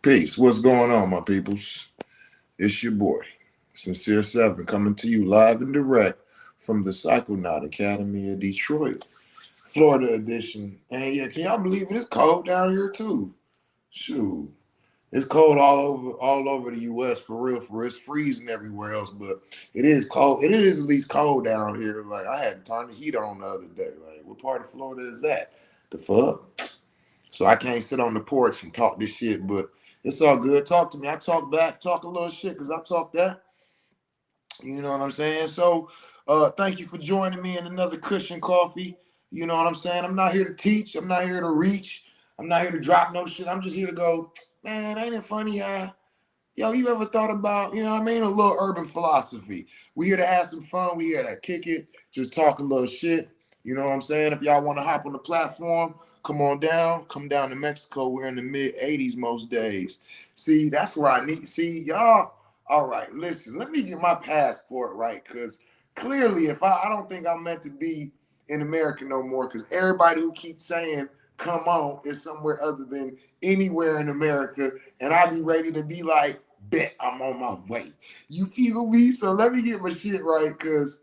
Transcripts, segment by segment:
Peace. What's going on, my peoples? It's your boy, Sincere Seven, coming to you live and direct from the Psychonaut Academy of Detroit, Florida edition. And yeah, can y'all believe it? It's cold down here too. Shoot. It's cold all over the US for real, for real. It's freezing everywhere else, but it is cold. It is at least cold down here. Like I had to turn the heat on the other day. Like, what part of Florida is that? The fuck? So I can't sit on the porch and talk this shit, but it's all good. Talk to me. I talk back, talk a little shit because I talk that. You know what I'm saying? So thank you for joining me in another Kush and Coffee. You know what I'm saying? I'm not here to teach. I'm not here to reach. I'm not here to drop no shit. I'm just here to go, man, ain't it funny how, you ever thought about, you know what I mean? A little urban philosophy. We here to have some fun. We here to kick it, just talk a little shit. You know what I'm saying? If y'all want to hop on the platform, come on down. Come down to Mexico. We're in the mid 80s most days. See, that's where I need. See, y'all. All right, listen. Let me get my passport right, because clearly, if I don't think I'm meant to be in America no more, because everybody who keeps saying come on is somewhere other than anywhere in America, and I be ready to be like, bet I'm on my way. You feel me? So let me get my shit right, because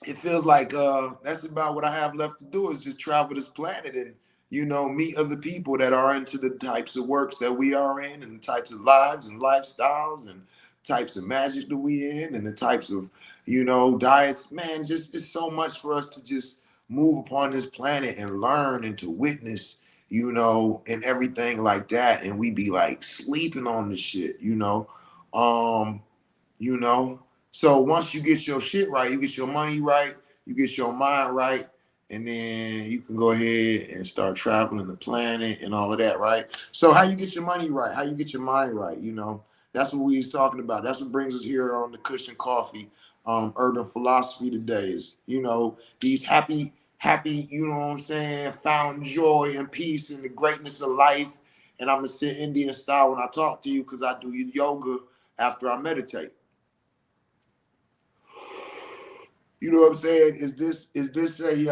it feels like that's about what I have left to do is just travel this planet and meet other people that are into the types of works that we are in and the types of lives and lifestyles and types of magic that we in and the types of diets. Man, just it's so much for us to just move upon this planet and learn and to witness, and everything like that. And we be like sleeping on the shit, um you know. So once you get your shit right, you get your money right, you get your mind right, and then you can go ahead and start traveling the planet and all of that, right? So how you get your money right, how you get your mind right, that's what we was talking about. That's what brings us here on the Kush and Coffee urban philosophy today is, these happy, you know what I'm saying, found joy and peace and the greatness of life. And I'm gonna sit Indian style when I talk to you because I do yoga after I meditate. You know what I'm saying? Is this an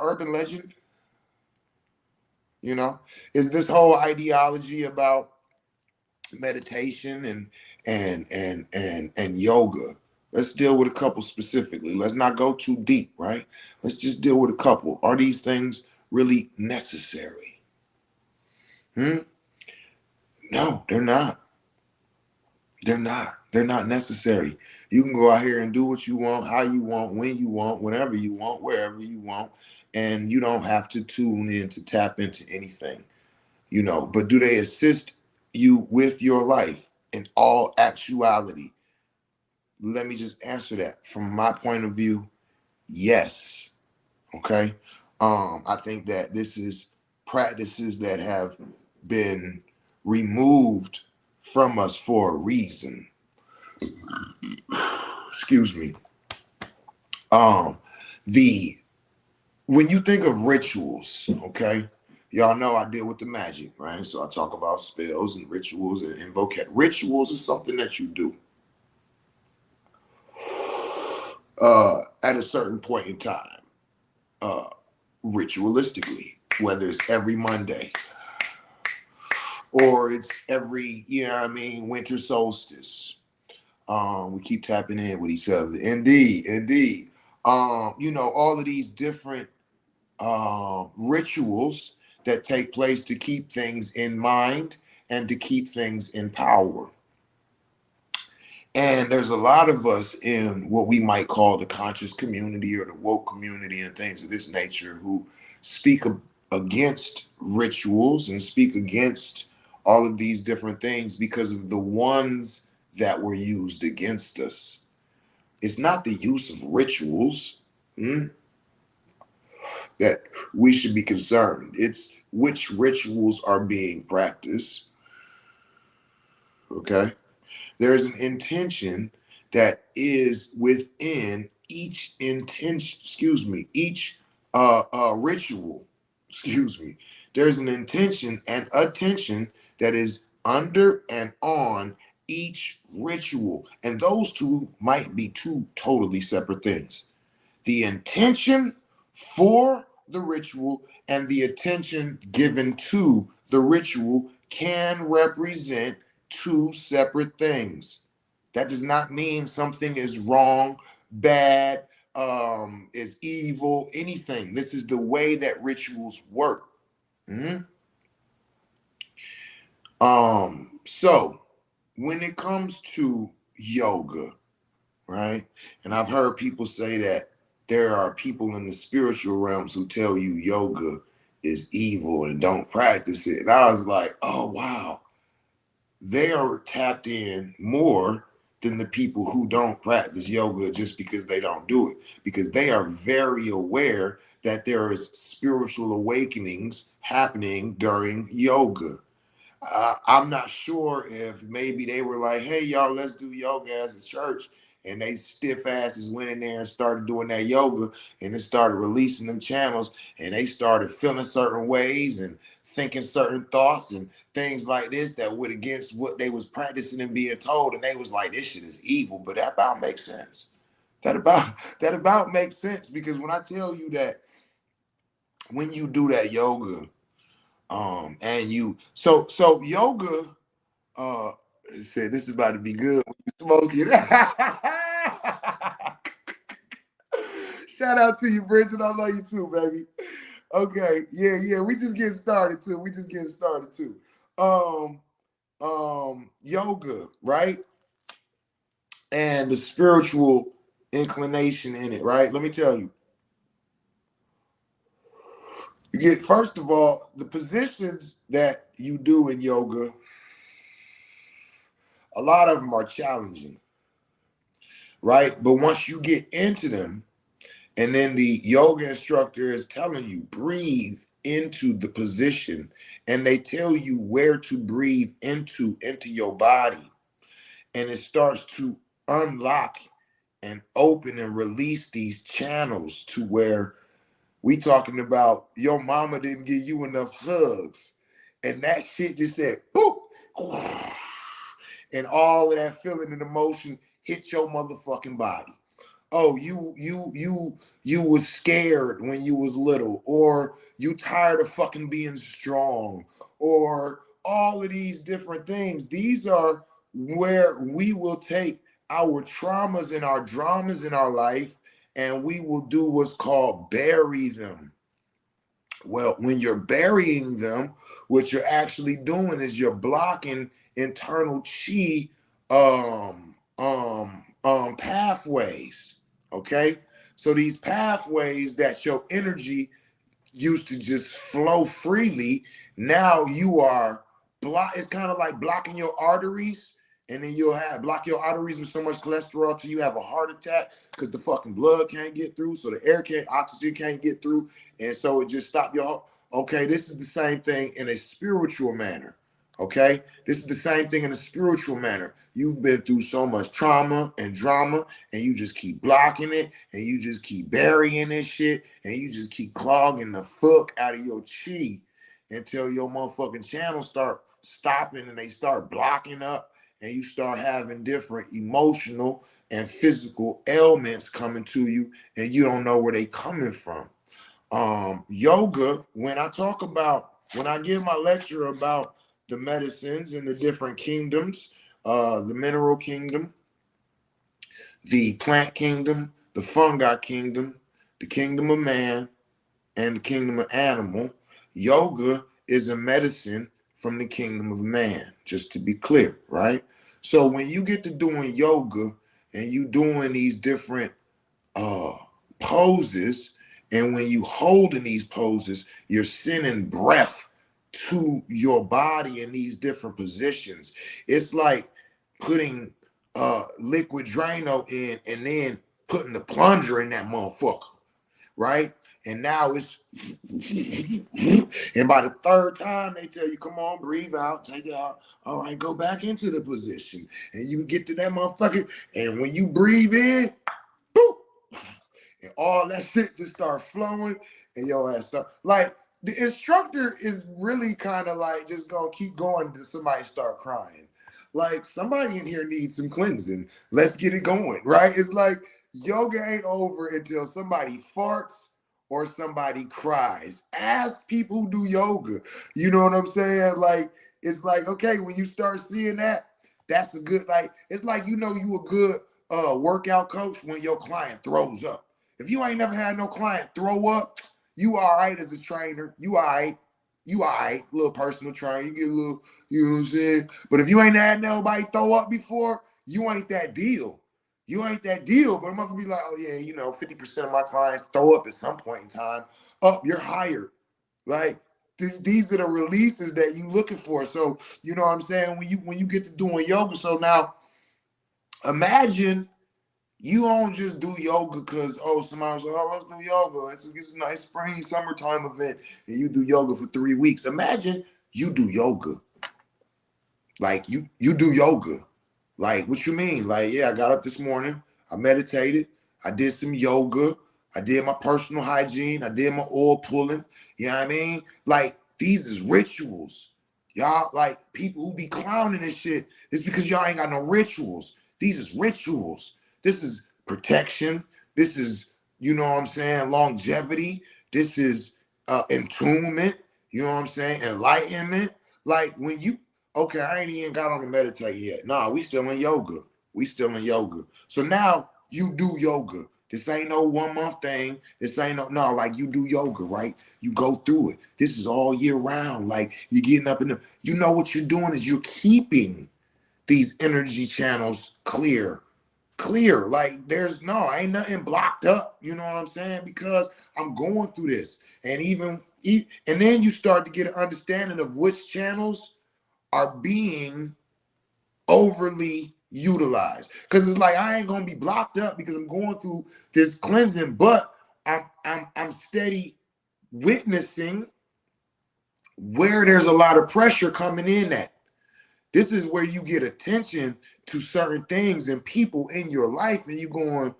urban legend? You know, is this whole ideology about meditation and yoga? Let's deal with a couple specifically. Let's not go too deep, right? Let's just deal with a couple. Are these things really necessary? No, they're not. They're not. They're not necessary. You can go out here and do what you want, how you want, when you want, whenever you want, wherever you want, and you don't have to tune in to tap into anything, But do they assist you with your life in all actuality? Let me just answer that. From my point of view, yes. Okay. I think that this is practices that have been removed from us for a reason. Excuse me. Um, the When you think of rituals, okay, y'all know I deal with the magic, right? So I talk about spells and rituals and invoke. Rituals is something that you do at a certain point in time, uh, ritualistically, whether it's every Monday or it's every, winter solstice. We keep tapping in with each other. Indeed, indeed. All of these different rituals that take place to keep things in mind and to keep things in power. And there's a lot of us in what we might call the conscious community or the woke community and things of this nature who speak against rituals and speak against all of these different things because of the ones that were used against us. It's not the use of rituals that we should be concerned. It's which rituals are being practiced. Okay. There's an intention that is within each intention, each ritual, There's an intention and attention that is under and on each ritual. And those two might be two totally separate things. The intention for the ritual and the attention given to the ritual can represent two separate things. That does not mean something is wrong, bad, is evil, anything. This is the way that rituals work. Mhm. So when it comes to yoga, right? And I've heard people say that there are people in the spiritual realms who tell you yoga is evil and don't practice it. And I was like, oh wow, they are tapped in more than the people who don't practice yoga just because they don't do it, because they are very aware that there is spiritual awakenings happening during yoga. I'm not sure if maybe they were like, hey, y'all, let's do yoga as a church. And they stiff asses went in there and started doing that yoga, and it started releasing them channels, and they started feeling certain ways and thinking certain thoughts and things like this that went against what they was practicing and being told. And they was like, this shit is evil. But that about makes sense. That about makes sense, because when I tell you that when you do that yoga, and you so yoga, uh said this is about to be good when you smoke it. Shout out to you, Bridget. I love you too, baby. Okay, yeah, we just getting started too. Um, Yoga, right? And the spiritual inclination in it, right? Let me tell you. You get, first of all, the positions that you do in yoga, a lot of them are challenging, right? But once you get into them, and then the yoga instructor is telling you, breathe into the position, and they tell you where to breathe into your body, and it starts to unlock and open and release these channels to where we talking about your mama didn't give you enough hugs, and that shit just said boop, and all of that feeling and emotion hit your motherfucking body. Oh, you was scared when you was little, or you tired of fucking being strong, or all of these different things. These are where we will take our traumas and our dramas in our life, and we will do what's called bury them. Well, when you're burying them, what you're actually doing is you're blocking internal chi pathways. Okay. So these pathways that your energy used to just flow freely, now you are block. It's kind of like blocking your arteries, and then you'll have block your arteries with so much cholesterol till you have a heart attack because the fucking blood can't get through, so the air can't, oxygen can't get through, and so it just stop your. Okay, this is the same thing in a spiritual manner. Okay, this is the same thing in a spiritual manner. You've been through so much trauma and drama, and you just keep blocking it, and you just keep burying this shit, and you just keep clogging the fuck out of your chi until your motherfucking channels start stopping and they start blocking up, and you start having different emotional and physical ailments coming to you, and you don't know where they coming from. Yoga, when I give my lecture about the medicines and the different kingdoms, the mineral kingdom, the plant kingdom, the fungi kingdom, the kingdom of man, and the kingdom of animal, yoga is a medicine from the kingdom of man, just to be clear, right? So when you get to doing yoga and you doing these different uh poses, and when you hold in these poses, you're sending breath to your body in these different positions. It's like putting liquid Drano in and then putting the plunger in that motherfucker, right? And now it's and by the third time they tell you, come on, breathe out, take it out. All right, go back into the position. And you get to that motherfucker. And when you breathe in, boop, and all that shit just start flowing, and your ass start like the instructor is really kind of like just gonna keep going until somebody start crying. Like somebody in here needs some cleansing. Let's get it going, right? It's like yoga ain't over until somebody farts or somebody cries. Ask people who do yoga. You know what I'm saying? Like, it's like, okay, when you start seeing that, that's a good, like, it's like, you know, you a good workout coach when your client throws up. If you ain't never had no client throw up, you all right as a trainer. You all right. You all right, little personal trainer. You get a little, you know what I'm saying? But if you ain't had nobody throw up before, you ain't that deal. You ain't that deal. But I'm not gonna be like, oh yeah, you know, 50% of my clients throw up at some point in time. Up, you're hired. Like, these are the releases that you looking for. So, you know what I'm saying? When you get to doing yoga, so now imagine you don't just do yoga because, oh, somebody's like, oh, let's do yoga. It's a nice spring, summertime event, and you do yoga for 3 weeks. Imagine you do yoga. Like, you do yoga. Like, what you mean? Like, yeah, I got up this morning, I meditated, I did some yoga, I did my personal hygiene, I did my oil pulling. You know what I mean? Like, these is rituals. Y'all, like, people who be clowning this shit, it's because y'all ain't got no rituals. These is rituals. This is protection. This is, you know what I'm saying, longevity. This is entombment. You know what I'm saying? Enlightenment. Like, when you, okay, I ain't even got on to meditate yet. Nah, we still in yoga. We still in yoga. So now you do yoga. This ain't no 1 month thing. This ain't no, like, you do yoga, right? You go through it. This is all year round. Like, you're getting up in the, you know what you're doing is you're keeping these energy channels clear. Clear. Like, there's no, ain't nothing blocked up. You know what I'm saying? Because I'm going through this. And and then you start to get an understanding of which channels are being overly utilized, because it's like I ain't gonna be blocked up because I'm going through this cleansing, but I'm steady witnessing where there's a lot of pressure coming in at. This is where you get attention to certain things and people in your life, and you going,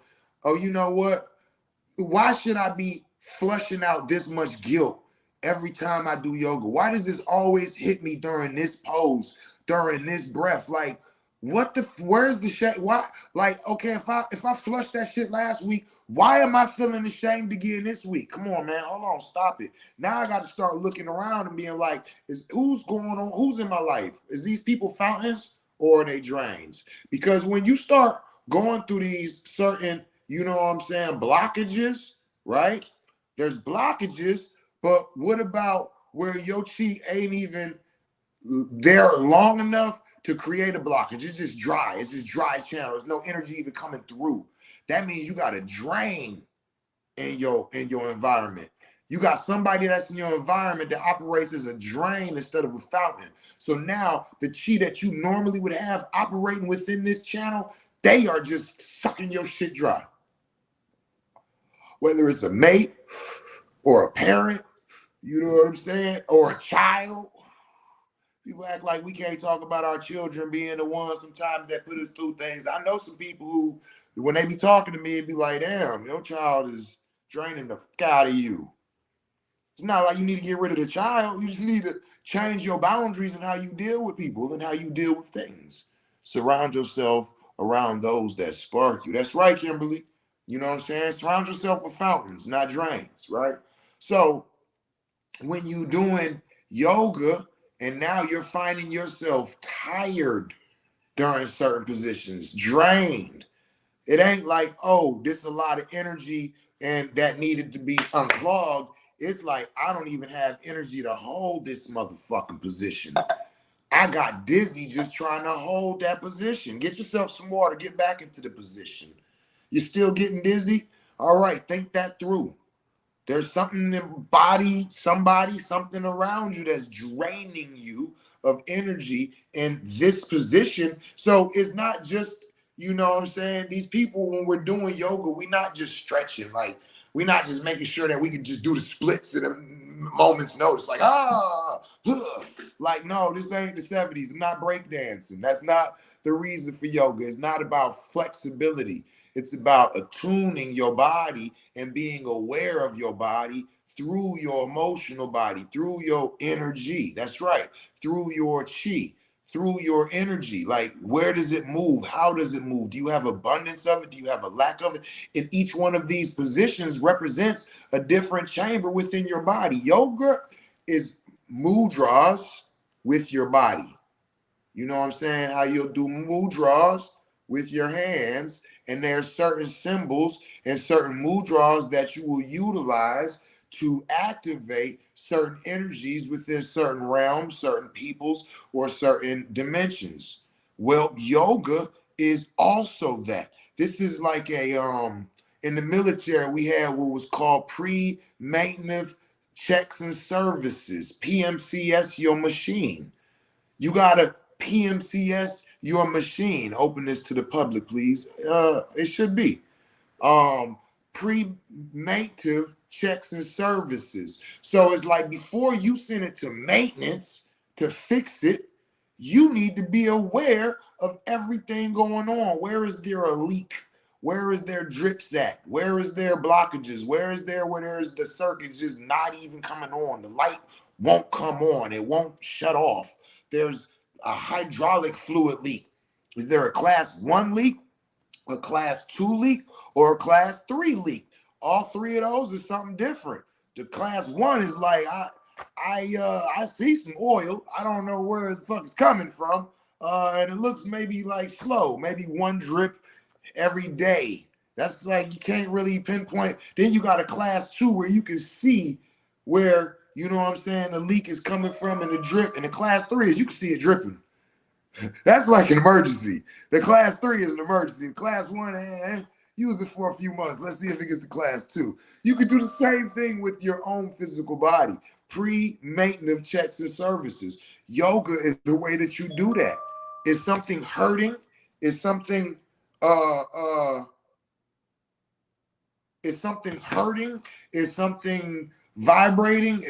oh, you know what, why should I be flushing out this much guilt every time I do yoga? Why does this always hit me during this pose, during this breath? Like, what the, where's the shame? Why? Like, okay, if I flushed that shit last week, why am I feeling ashamed again this week? Come on, man. Hold on, stop it. Now I got to start looking around and being like, who's going on? Who's in my life? Is these people fountains or are they drains? Because when you start going through these certain, you know what I'm saying, blockages, right? There's blockages, but what about where your chi ain't even there long enough to create a blockage? It's just dry. It's just dry channel. There's no energy even coming through. That means you got to drain in your environment. You got somebody that's in your environment that operates as a drain instead of a fountain. So now the chi that you normally would have operating within this channel, they are just sucking your shit dry. Whether it's a mate or a parent, you know what I'm saying, or a child. People act like we can't talk about our children being the ones sometimes that put us through things. I know some people who, when they be talking to me, it'd be like, damn, your child is draining the fuck out of you. It's not like you need to get rid of the child. You just need to change your boundaries and how you deal with people and how you deal with things. Surround yourself around those that spark you. That's right, Kimberly. You know what I'm saying? Surround yourself with fountains, not drains, right? So when you doing yoga and now you're finding yourself tired during certain positions, drained, it ain't like, oh, this is a lot of energy and that needed to be unclogged. It's like, I don't even have energy to hold this motherfucking position. I got dizzy just trying to hold that position. Get yourself some water, get back into the position. You're still getting dizzy? All right, think that through. There's something in the body, somebody, something around you that's draining you of energy in this position. So it's not just, you know what I'm saying? These people, when we're doing yoga, we're not just stretching. Like, we're not just making sure that we can just do the splits at a moment's notice. Like, like, no, this ain't the 70s. I'm not breakdancing. That's not the reason for yoga. It's not about flexibility. It's about attuning your body and being aware of your body through your emotional body, through your energy. That's right. Through your chi, through your energy. Like, where does it move? How does it move? Do you have abundance of it? Do you have a lack of it? And each one of these positions represents a different chamber within your body. Yoga is mudras with your body. You know what I'm saying? How you'll do mudras with your hands, and there's certain symbols and certain mudras that you will utilize to activate certain energies within certain realms, certain peoples, or certain dimensions. Well, yoga is also that. This is like a in the military we had what was called pre-maintenance checks and services, PMCS your machine. You gotta PMCS your machine. Open this to the public, please. It should be pre-maintenance checks and services. So it's like before you send it to maintenance to fix it, you need to be aware of everything going on. Where is there a leak? Where is there drips at? Where is there blockages? Where there's the circuit's just not even coming on? The light won't come on. It won't shut off. There's a hydraulic fluid leak. Is there a class 1 leak, a class 2 leak, or a class 3 leak? All three of those is something different. The class 1 is like, I see some oil. I don't know where the fuck it's coming from. And it looks maybe like slow, maybe one drip every day. That's like, you can't really pinpoint. Then you got a class 2 where you can see where, you know what I'm saying, the leak is coming from and the drip. And the class 3 is you can see it dripping. That's like an emergency. The class 3 is an emergency. Class 1, use it for a few months. Let's see if it gets to class 2. You could do the same thing with your own physical body. Pre-maintenance checks and services. Yoga is the way that you do that. Is something hurting? Is something is something hurting? Is something vibrating?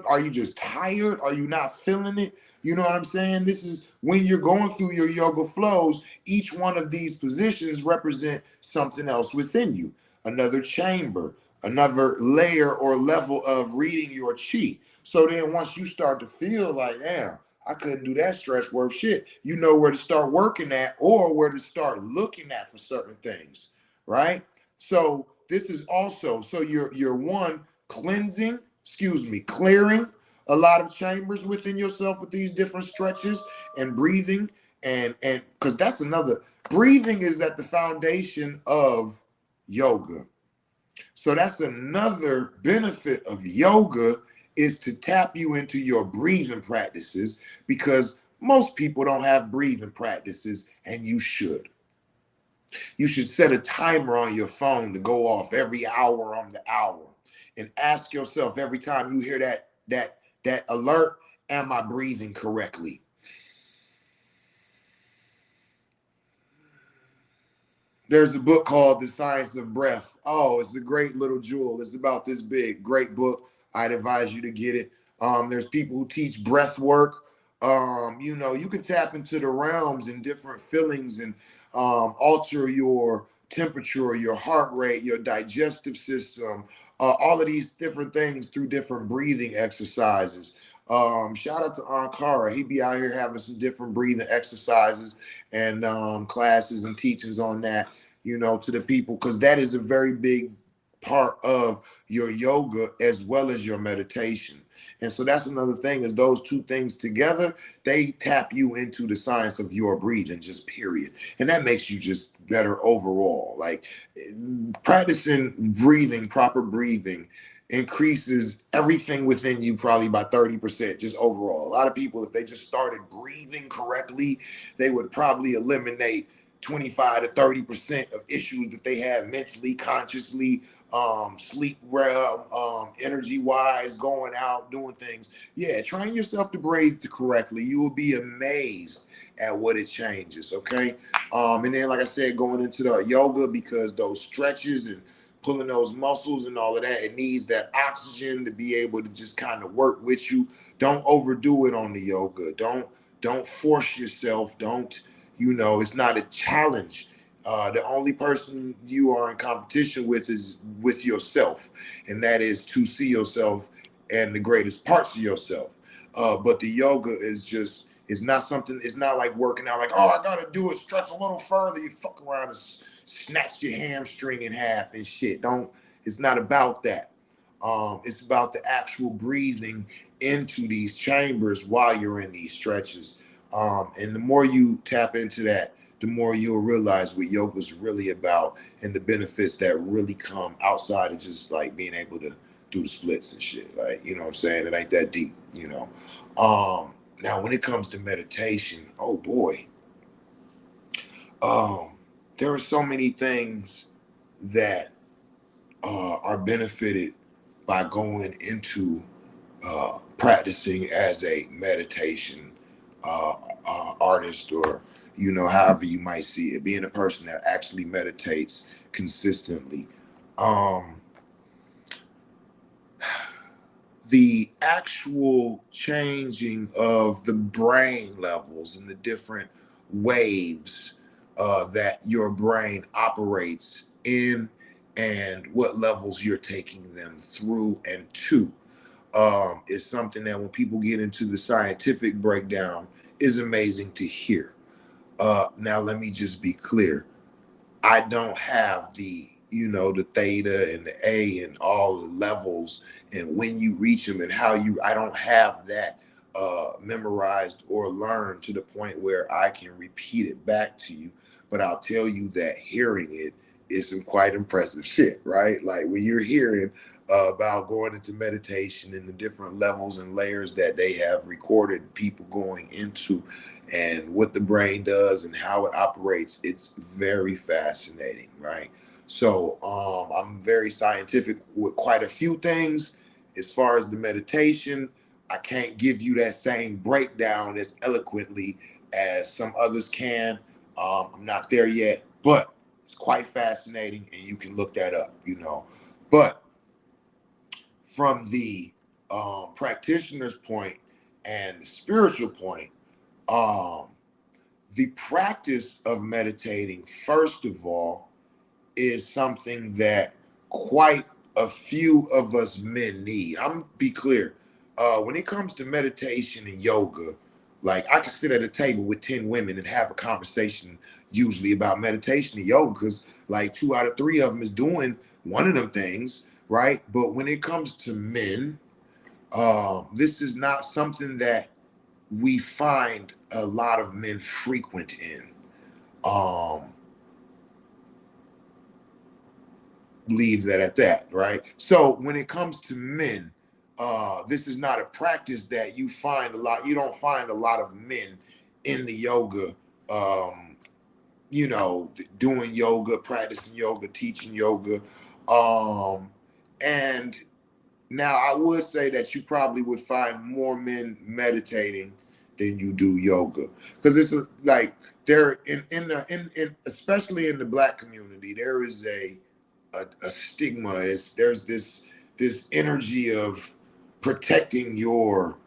Are you just tired? Are you not feeling it? You know what I'm saying? This is when you're going through your yoga flows, each one of these positions represent something else within you, another chamber, another layer or level of reading your chi. So then once you start to feel like, damn, I couldn't do that stretch worth shit, you know where to start working at or where to start looking at for certain things, right? So this is also, so you're one, clearing a lot of chambers within yourself with these different stretches and breathing, and because that's another, breathing is at the foundation of yoga. So that's another benefit of yoga, is to tap you into your breathing practices, because most people don't have breathing practices, and you should. You should set a timer on your phone to go off every hour on the hour, and ask yourself every time you hear that alert, am I breathing correctly? There's a book called The Science of Breath. Oh, it's a great little jewel. It's about this big. Great book. I'd advise you to get it. There's people who teach breath work. You can tap into the realms and different feelings and alter your temperature, your heart rate, your digestive system, all of these different things through different breathing exercises. Shout out to Ankara. He be out here having some different breathing exercises and classes and teachings on that, to the people, because that is a very big part of your yoga as well as your meditation. And so that's another thing, is those two things together, they tap you into the science of your breathing, just period. And that makes you just better overall. Like, practicing breathing, proper breathing, increases everything within you probably by 30%, just overall. A lot of people, if they just started breathing correctly, they would probably eliminate 25 to 30% of issues that they have mentally, consciously, sleep well, energy wise, going out, doing things. Yeah, train yourself to breathe correctly. You will be amazed at what it changes. Okay. And then, like I said, going into the yoga, because those stretches and pulling those muscles and all of that, it needs that oxygen to be able to just kind of work with you. Don't overdo it on the yoga. Don't force yourself. Don't, it's not a challenge. The only person you are in competition with is with yourself, and that is to see yourself and the greatest parts of yourself. But the yoga is just, It's not something, it's not like working out like, oh, I gotta do it, stretch a little further. You fuck around and snatch your hamstring in half and shit. Don't, it's not about that. It's about the actual breathing into these chambers while you're in these stretches. And the more you tap into that, the more you'll realize what yoga's really about and the benefits that really come outside of just like being able to do the splits and shit. Like, you know what I'm saying? It ain't that deep, you know. Now when it comes to meditation, oh boy, there are so many things that are benefited by going into practicing as a meditation artist, or you know, however you might see it, being a person that actually meditates consistently. Um, the actual changing of the brain levels and the different waves that your brain operates in, and what levels you're taking them through and to, is something that when people get into the scientific breakdown is amazing to hear. Now, let me just be clear. I don't have the, you know, the theta and the A and all the levels and when you reach them and how you, I don't have that memorized or learned to the point where I can repeat it back to you. But I'll tell you that hearing it is some quite impressive shit, right? Like when you're hearing about going into meditation and the different levels and layers that they have recorded people going into, and what the brain does and how it operates, it's very fascinating, right? So I'm very scientific with quite a few things. As far as the meditation, I can't give you that same breakdown as eloquently as some others can. I'm not there yet, but it's quite fascinating, and you can look that up, you know. But from the practitioner's point and the spiritual point, um, the practice of meditating, first of all, is something that quite a few of us men need. I'm be clear. When it comes to meditation and yoga, like I can sit at a table with 10 women and have a conversation usually about meditation and yoga, because like 2 out of 3 of them is doing one of them things, right? But when it comes to men, this is not something that we find a lot of men frequent in. Um, Leave that at that, right? So when it comes to men, this is not a practice that you find a lot. You don't find a lot of men in the yoga, um, you know, doing yoga, practicing yoga, teaching yoga. And now I would say that you probably would find more men meditating than you do yoga, because it's like there in especially in the Black community, there is a stigma. Is there's this energy of protecting your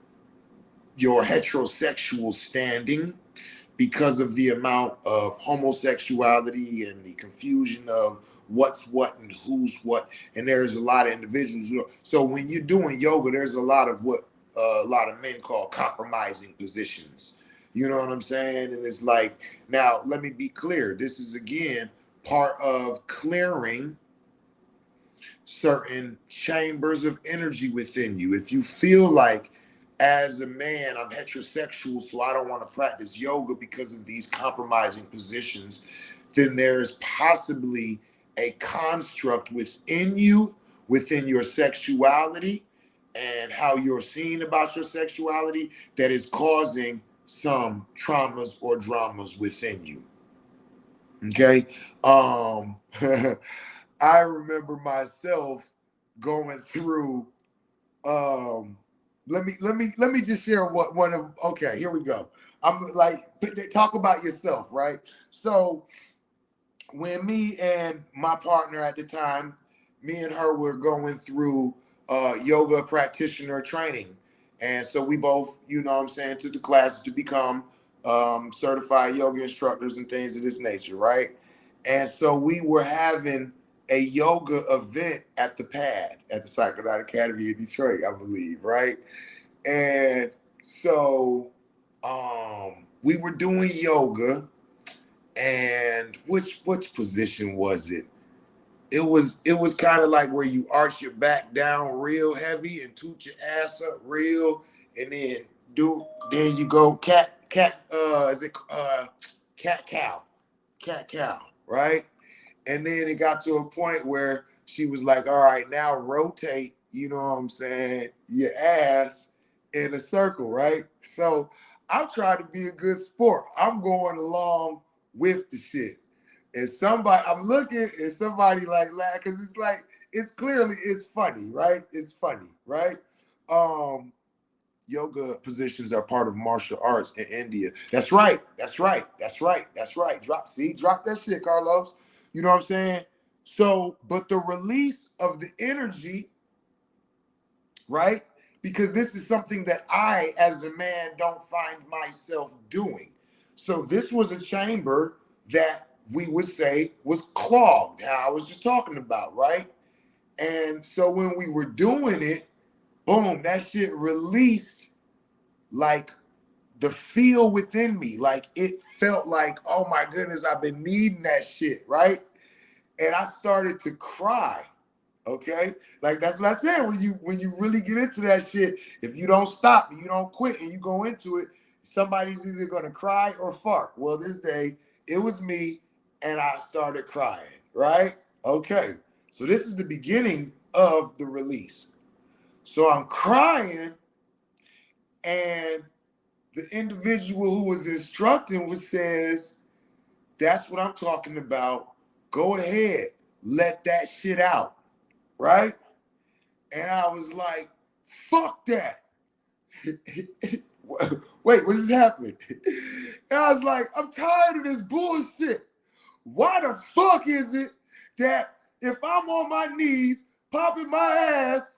heterosexual standing because of the amount of homosexuality and the confusion of what's what and who's what. And there's a lot of individuals so when you're doing yoga, there's a lot of what a lot of men call compromising positions, you know what I'm saying? And it's like, now let me be clear, this is again part of clearing certain chambers of energy within you. If you feel like, as a man, I'm heterosexual, so I don't want to practice yoga because of these compromising positions, then there's possibly a construct within you, within your sexuality, and how you're seeing about your sexuality, that is causing some traumas or dramas within you. Okay. I remember myself going through, um let me just share what one of, okay, here we go. I'm like, talk about yourself, right? So when me and my partner at the time, me and her were going through yoga practitioner training. And so we both, you know what I'm saying, took the classes to become certified yoga instructors and things of this nature, right? And so we were having a yoga event at the pad at the Psychonaut Academy in Detroit, I believe, right? And so We were doing yoga, and which position was it? It was kind of like where you arch your back down real heavy and toot your ass up real, and then you go cat cow, right? And then it got to a point where she was like, all right, now rotate, you know what I'm saying, your ass in a circle, right? So I'm trying to be a good sport. I'm going along with the shit. And I'm looking at somebody like laugh because it's like it's funny, right? It's funny, right? Um, Yoga positions are part of martial arts in India. That's right. That's right. That's right. That's right. Drop that shit, Carlos. You know what I'm saying? So, but the release of the energy, right? Because this is something that I, as a man, don't find myself doing. So this was a chamber that we would say was clogged, how I was just talking about, right? And so when we were doing it, boom, that shit released like the feel within me. Like it felt like, oh my goodness, I've been needing that shit, right? And I started to cry. Okay, like that's what I said. When you really get into that shit, if you don't stop and you don't quit and you go into it, somebody's either gonna cry or fart. Well, this day it was me, and I started crying. Right? Okay, so this is the beginning of the release. So I'm crying, and the individual who was instructing says, "That's what I'm talking about. Go ahead, let that shit out." Right? And I was like, fuck that. Wait, what just happened? And I was like, I'm tired of this bullshit. Why the fuck is it that if I'm on my knees, popping my ass,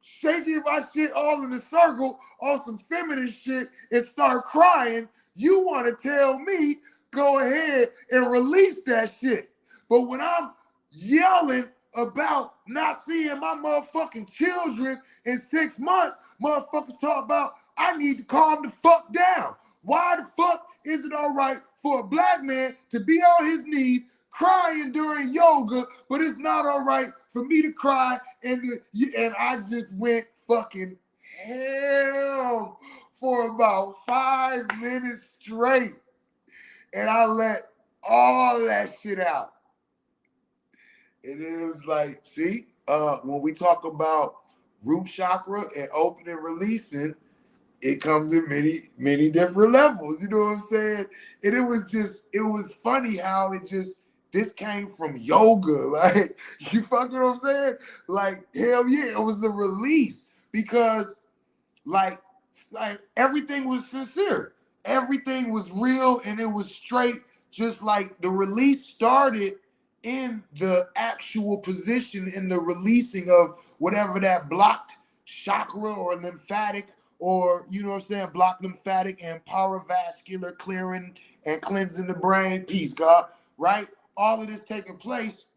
shaking my shit all in a circle on some feminine shit and start crying, you want to tell me, go ahead and release that shit. But when I'm yelling about not seeing my motherfucking children in 6 months, motherfuckers talk about I need to calm the fuck down. Why the fuck is it all right for a black man to be on his knees crying during yoga, but it's not all right for me to cry? And I just went fucking hell for about 5 minutes straight. And I let all that shit out. It is like, see, when we talk about root chakra and opening and releasing, it comes in many different levels. You know what I'm saying? And it was funny how this came from yoga. Like, you fucking what I'm saying? Like, hell yeah, it was a release because like everything was sincere. Everything was real and it was straight. Just like the release started in the actual position in the releasing of whatever that blocked chakra or lymphatic, or you know what I'm saying, blocked lymphatic and paravascular clearing and cleansing the brain. Peace, God. Right? All of this taking place,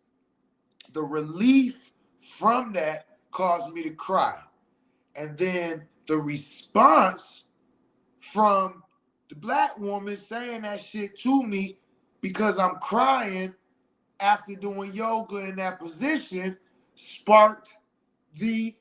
the relief from that caused me to cry. And then the response from the black woman saying that shit to me because I'm crying after doing yoga in that position sparked the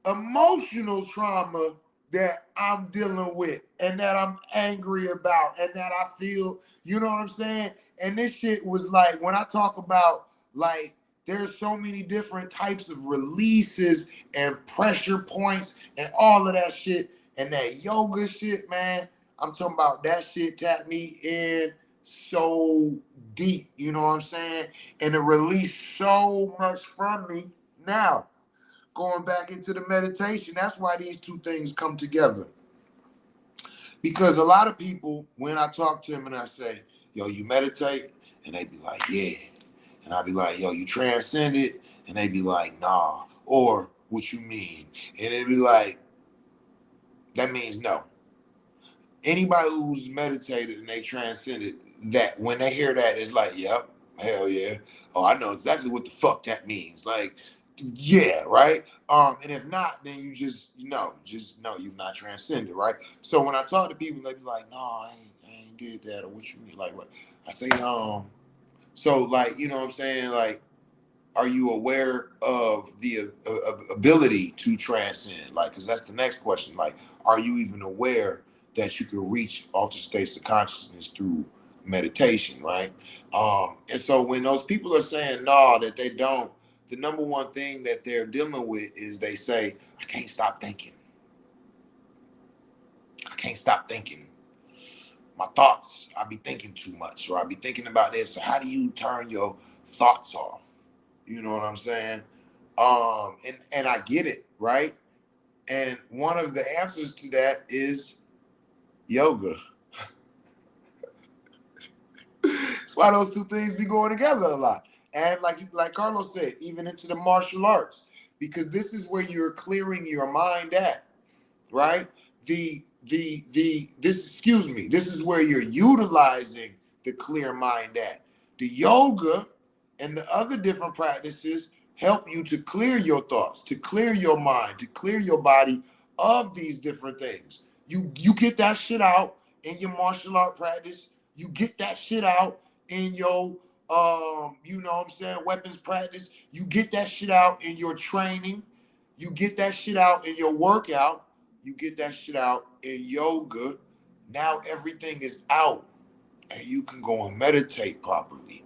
emotional trauma that I'm dealing with and that I'm angry about and that I feel, you know what I'm saying? And this shit was like, when I talk about like, there's so many different types of releases and pressure points and all of that shit and that yoga shit, man. I'm talking about that shit tapped me in so deep, you know what I'm saying? And it released so much from me. Now, going back into the meditation, that's why these two things come together. Because a lot of people, when I talk to them and I say, yo, you meditate? And they be like, yeah. And I be like, yo, you transcend it? And they be like, nah. Or, what you mean? And they be like, that means no. Anybody who's meditated and they transcended, that when they hear that, it's like, yep, hell yeah. Oh, I know exactly what the fuck that means. Like, Yeah, right. And if not, then you just know you've not transcended, right? So when I talk to people, they be like, "No, I ain't did that," or "What you mean?" Like what? I say, So like, you know what I'm saying? Like, are you aware of the ability to transcend? Like, because that's the next question. Like, are you even aware that you can reach altered states of consciousness through meditation, right? And so when those people are saying no, that they don't, the number one thing that they're dealing with is they say, I can't stop thinking. I can't stop thinking. My thoughts, I be thinking too much, or I be thinking about this. So how do you turn your thoughts off? You know what I'm saying? And I get it, right? And one of the answers to that is yoga. That's why those two things be going together a lot. And like Carlos said, even into the martial arts, because this is where you're clearing your mind at, right? This excuse me, this is where you're utilizing the clear mind at. The yoga and the other different practices help you to clear your thoughts, to clear your mind, to clear your body of these different things. You get that shit out in your martial art practice. You get that shit out in your you know what I'm saying, weapons practice. You get that shit out in your training. You get that shit out in your workout. You get that shit out in yoga. Now everything is out and you can go and meditate properly.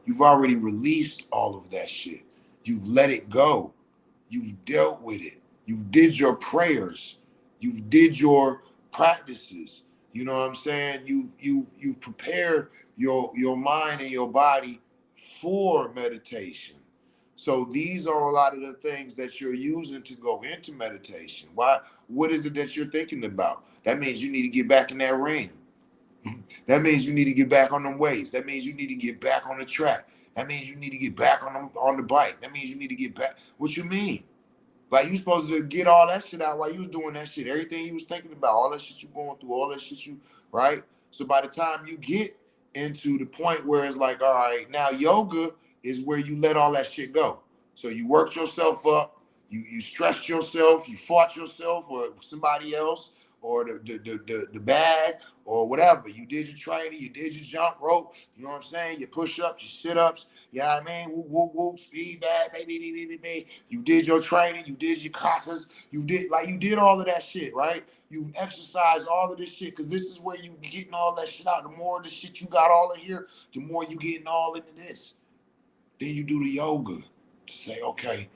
You've already released all of that shit. You've let it go. You've dealt with it. You've did your prayers. You've did your practices. You know what I'm saying? You've prepared your mind and your body for meditation. So these are a lot of the things that you're using to go into meditation. Why? What is it that you're thinking about? That means you need to get back in that ring. That means you need to get back on them weights. That means you need to get back on the track. That means you need to get back on the bike. That means you need to get back. What you mean? Like you supposed to get all that shit out while you was doing that shit. Everything you was thinking about, all that shit you going through, all that shit you, right? So by the time you get into the point where it's like, all right, now yoga is where you let all that shit go. So you worked yourself up, you stressed yourself, you fought yourself or somebody else or the bag or whatever. You did your training, you did your jump rope, you know what I'm saying? Your push-ups, your sit-ups, you know what I mean? Whoop, whoop, whoop, speed bag, baby, baby, baby, baby. You did your training, you did your katas, you did all of that shit, right? You exercise all of this shit because this is where you getting all that shit out. The more of the shit you got all in here, the more you getting all into this. Then you do the yoga to say, okay,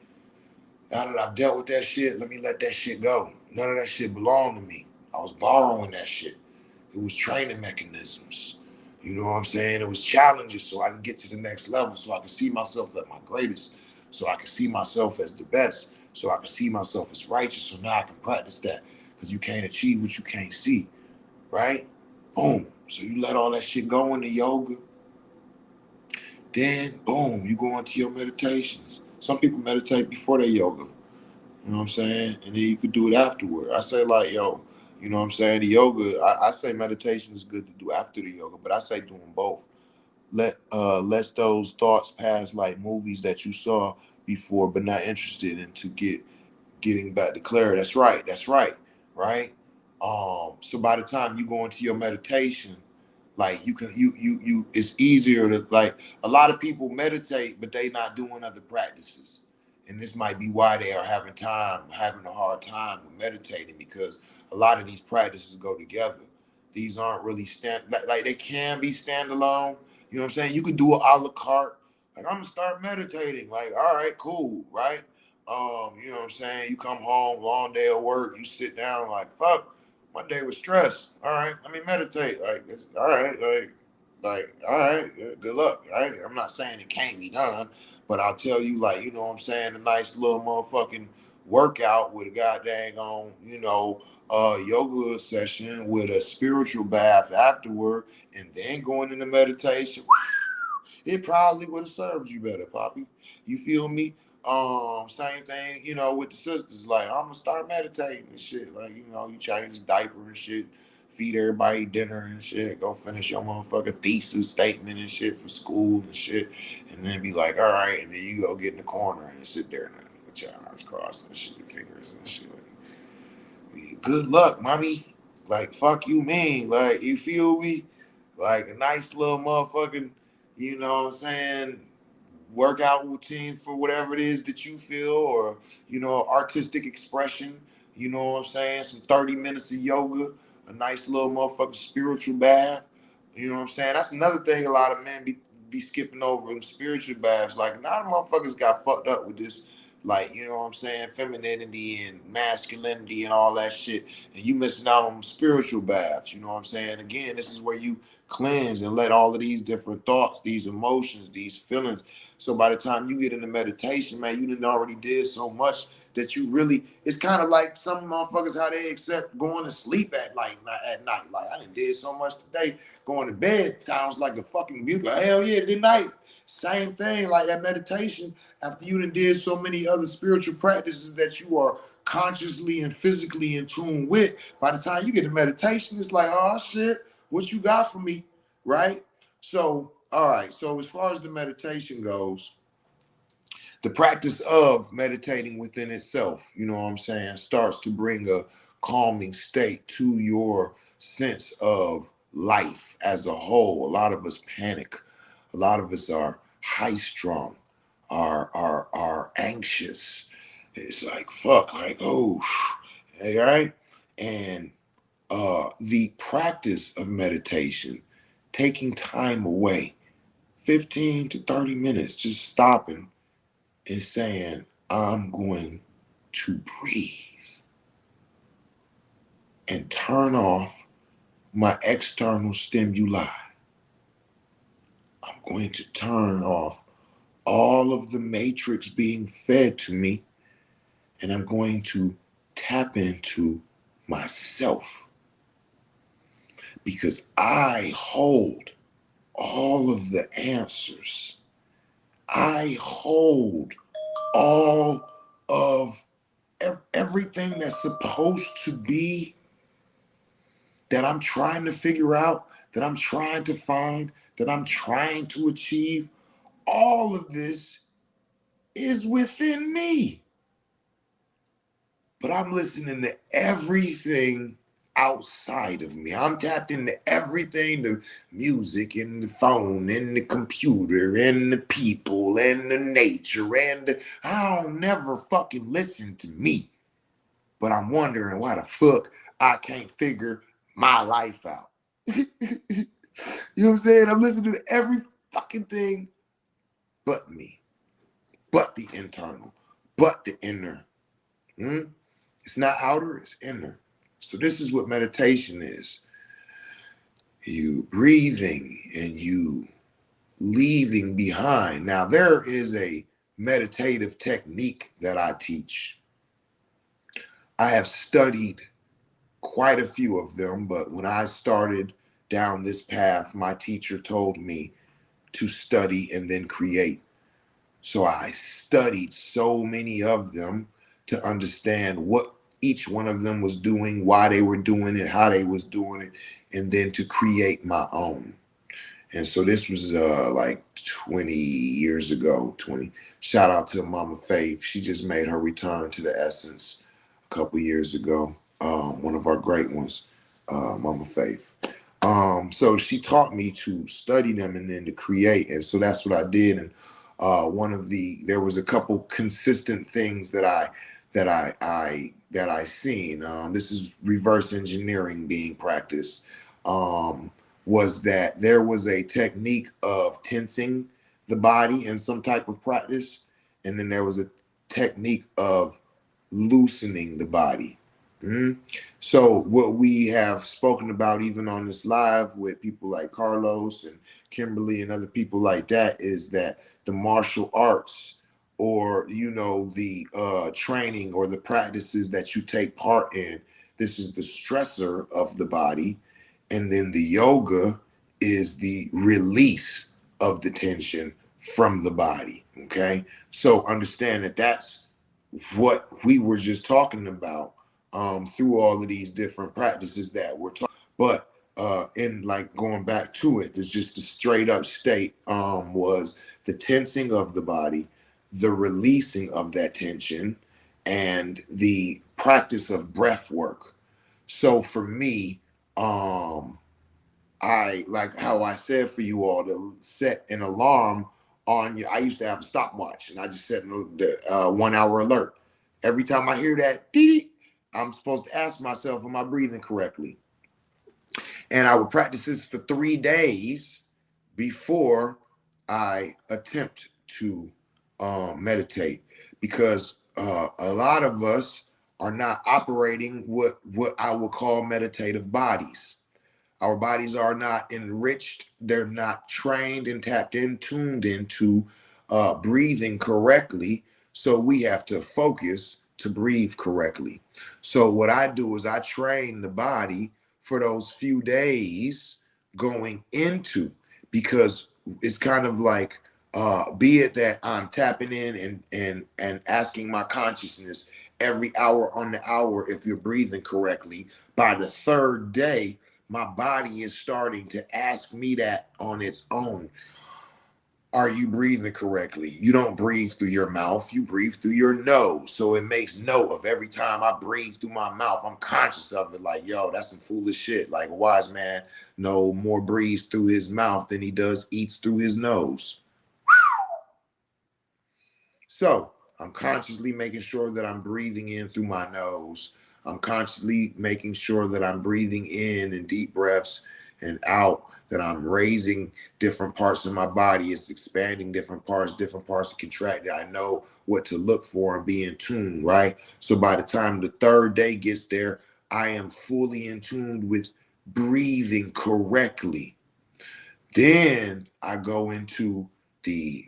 now that I've dealt with that shit, let me let that shit go. None of that shit belonged to me. I was borrowing that shit. It was training mechanisms. You know what I'm saying? It was challenges so I could get to the next level, so I could see myself at my greatest, so I could see myself as the best, so I could see myself as righteous. So now I can practice that because you can't achieve what you can't see, right? Boom. So you let all that shit go into yoga. Then, boom, you go into your meditations. Some people meditate before their yoga. You know what I'm saying? And then you could do it afterward. I say like, yo, you know what I'm saying? The yoga, I say meditation is good to do after the yoga, but I say doing both. Let those thoughts pass like movies that you saw before but not interested in to getting back to clarity. That's right. That's right. Right. So by the time you go into your meditation, like you it's easier to like a lot of people meditate, but they not doing other practices. And this might be why they are having a hard time with meditating because a lot of these practices go together. These aren't really like they can be standalone. You know what I'm saying? You could do it a la carte. Like I'm gonna start meditating. Like, all right, cool, right? You know what I'm saying? You come home, long day of work, you sit down like, fuck, my day was stressed. All right, let me meditate. Like, it's all right, all right, good luck. Right? I'm not saying it can't be done, but I'll tell you, like, you know what I'm saying, a nice little motherfucking workout with a goddamn on, yoga session with a spiritual bath afterward, and then going into meditation it probably would have served you better, Poppy. You feel me? Same thing, with the sisters. Like, I'm gonna start meditating and shit. Like, you change the diaper and shit, feed everybody dinner and shit, go finish your motherfucking thesis statement and shit for school and shit, and then be like, all right, and then you go get in the corner and sit there with your arms crossed and shit, your fingers and shit. Like, good luck, mommy. Like, fuck you mean? Like, you feel me? Like a nice little motherfucking, you know what I'm saying, workout routine for whatever it is that you feel, or, you know, artistic expression, you know what I'm saying? Some 30 minutes of yoga, a nice little motherfucking spiritual bath. You know what I'm saying? That's another thing a lot of men be skipping over in spiritual baths. Like, a lot of motherfuckers got fucked up with this, like, you know what I'm saying, femininity and masculinity and all that shit. And you missing out on spiritual baths, you know what I'm saying? Again, this is where you cleanse and let all of these different thoughts, these emotions, these feelings. So by the time you get into meditation, man, you done already did so much that you really, it's kind of like some motherfuckers how they accept going to sleep at night. Like, I done did so much today. Going to bed sounds like a fucking bugle. Hell yeah, good night. Same thing, like that meditation, after you done did so many other spiritual practices that you are consciously and physically in tune with, by the time you get to meditation, it's like, oh shit, what you got for me, right? So, all right, so as far as the meditation goes, the practice of meditating within itself, you know what I'm saying, starts to bring a calming state to your sense of life as a whole. A lot of us panic. A lot of us are high strung, are anxious. It's like fuck, like oh, all right. And the practice of meditation, taking time away, 15 to 30 minutes, just stopping and saying, I'm going to breathe and turn off my external stimuli. I'm going to turn off all of the matrix being fed to me, and I'm going to tap into myself, because I hold all of the answers. I hold all of everything that's supposed to be, that I'm trying to figure out, that I'm trying to find, that I'm trying to achieve. All of this is within me. But I'm listening to everything outside of me. I'm tapped into everything, the music and the phone and the computer and the people and the nature I don't never fucking listen to me. But I'm wondering why the fuck I can't figure my life out. You know what I'm saying? I'm listening to every fucking thing but me, but the internal, but the inner. Hmm? It's not outer, it's inner. So this is what meditation is. You breathing and you leaving behind. Now there is a meditative technique that I teach. I have studied quite a few of them, but when I started down this path, my teacher told me to study and then create. So I studied so many of them to understand what each one of them was doing, why they were doing it, how they was doing it, and then to create my own. And so this was like 20 years ago, 20. Shout out to Mama Faith. She just made her return to the essence a couple years ago. One of our great ones, Mama Faith. So she taught me to study them and then to create. And so that's what I did. And there was a couple consistent things that I seen. This is reverse engineering being practiced. Was that there was a technique of tensing the body in some type of practice, and then there was a technique of loosening the body. Mhm. So what we have spoken about even on this live with people like Carlos and Kimberly and other people like that is that the martial arts, or the training or the practices that you take part in, this is the stressor of the body, and then the yoga is the release of the tension from the body. Okay, so understand that that's what we were just talking about through all of these different practices that we're talking. But in like going back to it, it's just a straight up state was the tensing of the body, the releasing of that tension and the practice of breath work. So for me, I like how I said for you all to set an alarm on you. I used to have a stopwatch, and I just set the 1 hour alert. Every time I hear that, dee, I'm supposed to ask myself, am I breathing correctly? And I would practice this for 3 days before I attempt to meditate, because a lot of us are not operating what I would call meditative bodies. Our bodies are not enriched. They're not trained and tapped in, tuned into breathing correctly. So we have to focus to breathe correctly. So what I do is I train the body for those few days going into, because it's kind of like, be it that I'm tapping in and asking my consciousness every hour on the hour if you're breathing correctly. By the third day, my body is starting to ask me that on its own. Are you breathing correctly? You don't breathe through your mouth, you breathe through your nose. So it makes note of every time I breathe through my mouth, I'm conscious of it. Like, yo, that's some foolish shit. Like, a wise man no more breathes through his mouth than he does eats through his nose. So I'm consciously making sure that I'm breathing in through my nose. I'm consciously making sure that I'm breathing in deep breaths and out, that I'm raising different parts of my body. It's expanding different parts are contracted. I know what to look for and be in tune, right? So by the time the third day gets there, I am fully in tune with breathing correctly. Then I go into the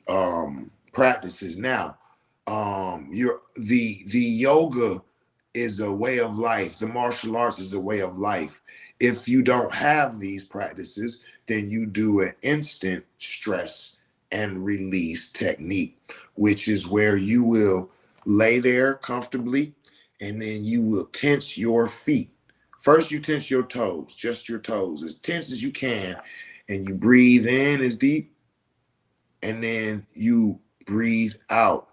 practices. Now, the yoga is a way of life. The martial arts is a way of life. If you don't have these practices, then you do an instant stress and release technique, which is where you will lay there comfortably and then you will tense your feet. First, you tense your toes, just your toes, as tense as you can, and you breathe in as deep, and then you breathe out.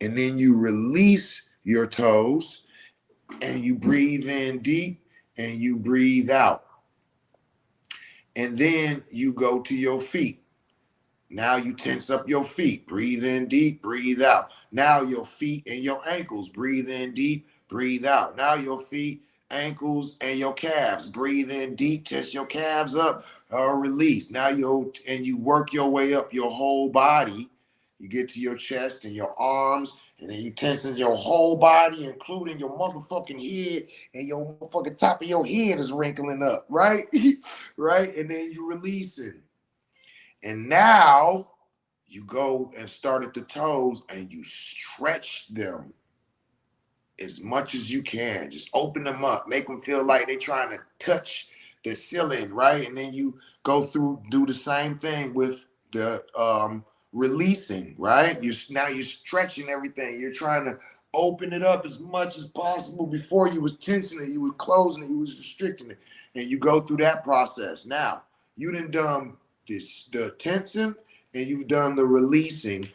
And then you release your toes and you breathe in deep and you breathe out. And then you go to your feet. Now you tense up your feet. Breathe in deep, breathe out. Now your feet and your ankles. Breathe in deep, breathe out. Now your feet, ankles, and your calves. Breathe in deep, tense your calves up, release. Now you work your way up your whole body. You get to your chest and your arms, and then you tension your whole body, including your motherfucking head, and your motherfucking top of your head is wrinkling up, right? Right? And then you release it. And now you go and start at the toes and you stretch them as much as you can. Just open them up, make them feel like they're trying to touch the ceiling, right? And then you go through, do the same thing with the releasing, right? Now you're stretching everything. You're trying to open it up as much as possible. Before you was tensing it, you was closing it, you was restricting it. And you go through that process. Now, you done the tensing and you've done the releasing,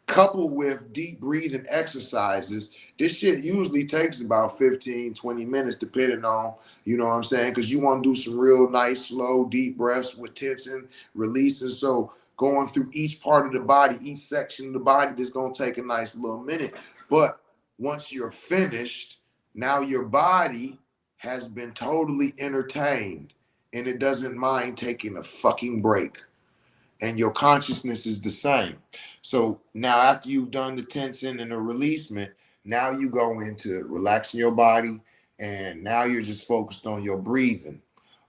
coupled with deep breathing exercises. This shit usually takes about 15, 20 minutes, depending on, you know what I'm saying? Because you want to do some real nice, slow, deep breaths with tensing, releasing. So going through each part of the body, each section of the body, this is going to take a nice little minute. But once you're finished, now your body has been totally entertained and it doesn't mind taking a fucking break, and your consciousness is the same. So now after you've done the tensing and the releasement, now you go into relaxing your body, and now you're just focused on your breathing.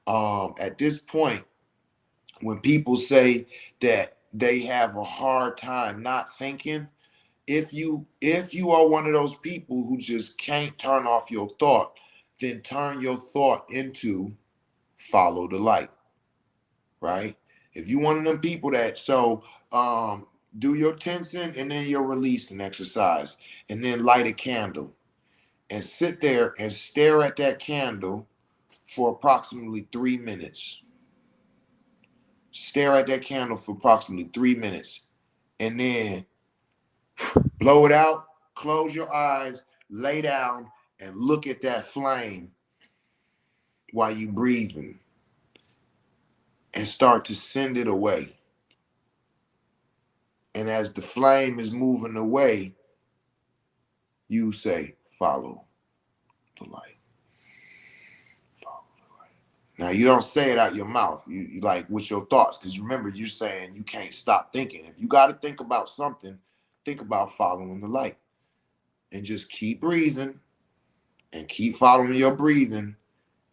At this point, when people say that they have a hard time not thinking, if you are one of those people who just can't turn off your thought, then turn your thought into follow the light, right? If you one of them people that do your tensing and then your releasing exercise, and then light a candle and sit there and stare at that candle for approximately 3 minutes. Stare at that candle for approximately 3 minutes, and then Blow it out, close your eyes, lay down, and look at that flame while you breathing and start to send it away. And as the flame is moving away, you say, follow the light. Follow the light. Now you don't say it out your mouth. You like with your thoughts, because remember you're saying you can't stop thinking. If you got to think about something, think about following the light. And just keep breathing and keep following your breathing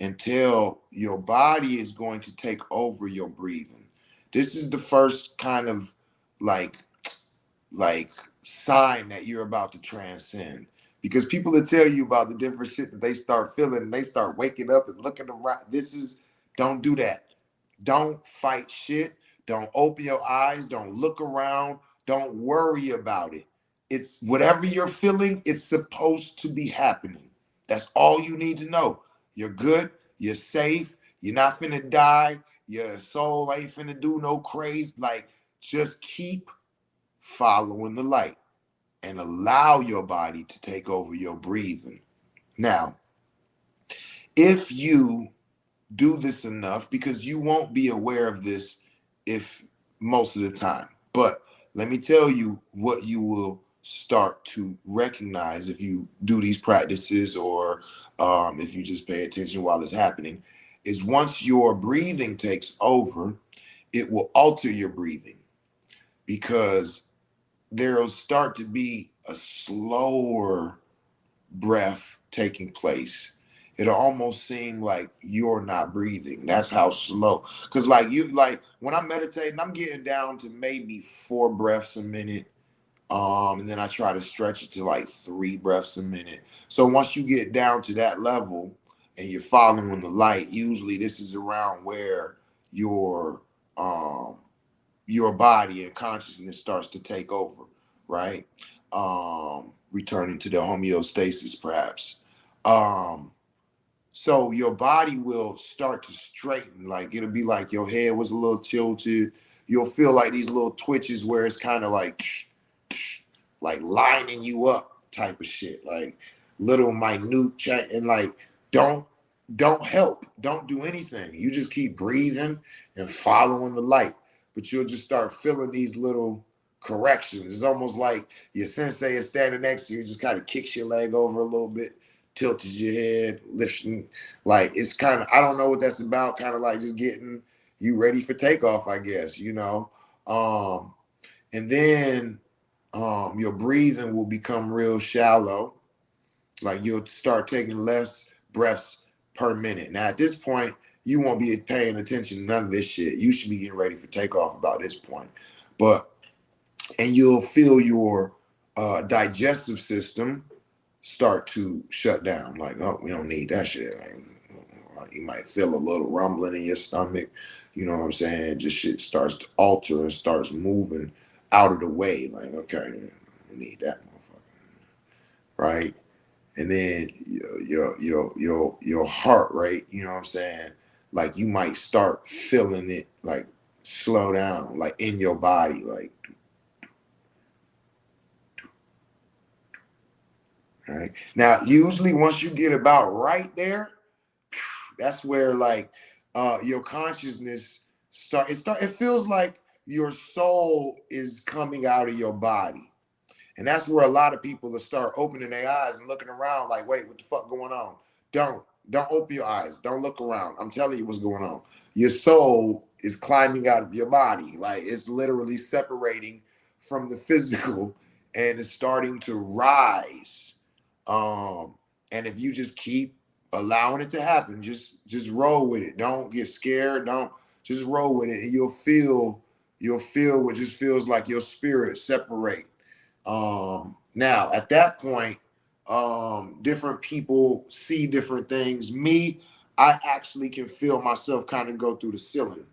until your body is going to take over your breathing. This is the first kind of like like sign that you're about to transcend. Because people that tell you about the different shit that they start feeling and they start waking up and looking around. Don't do that. Don't fight shit. Don't open your eyes. Don't look around. Don't worry about it. It's whatever you're feeling, it's supposed to be happening. That's all you need to know. You're good. You're safe. You're not finna die. Your soul ain't finna do no crazy. Like, just keep following the light and allow your body to take over your breathing. Now, if you do this enough, because you won't be aware of this if most of the time, but let me tell you what you will start to recognize if you do these practices, or if you just pay attention while it's happening, is once your breathing takes over, it will alter your breathing, because there'll start to be a slower breath taking place. It'll almost seem like you're not breathing. That's how slow. Because like when I'm meditating, I'm getting down to maybe 4 breaths a minute. And then I try to stretch it to like 3 breaths a minute. So once you get down to that level and you're following the light, usually this is around where your um your body and consciousness starts to take over, right? Returning to the homeostasis, perhaps. Um, so your body will start to straighten. Like it'll be like your head was a little tilted. You'll feel like these little twitches where it's kind of like lining you up type of shit, like little minute chat, and like don't don't help, don't do anything. You just keep breathing and following the light, but you'll just start feeling these little corrections. It's almost like your sensei is standing next to you, just kind of kicks your leg over a little bit, tilts your head, lifting. Like it's kind of, I don't know what that's about, kind of like just getting you ready for takeoff, I guess, you know. And then your breathing will become real shallow. Like you'll start taking less breaths per minute. Now at this point, you won't be paying attention to none of this shit. You should be getting ready for takeoff about this point. But and you'll feel your digestive system start to shut down. Like, oh, we don't need that shit. Like, you might feel a little rumbling in your stomach. You know what I'm saying? Just shit starts to alter and starts moving out of the way. Like, okay, we need that motherfucker, right? And then your heart rate, you know what I'm saying? Like you might start feeling it like slow down, like in your body, like, right? Now, usually once you get about right there, that's where like your consciousness it feels like your soul is coming out of your body. And that's where a lot of people will start opening their eyes and looking around like, wait, what the fuck going on? Don't don't open your eyes. Don't look around. I'm telling you what's going on. Your soul is climbing out of your body. Like it's literally separating from the physical and it's starting to rise. Um, and if you just keep allowing it to happen, just roll with it. Don't get scared. Don't just roll with it. And you'll feel what just feels like your spirit separate. Now at that point, different people see different things. Me, I actually can feel myself kind of go through the ceiling,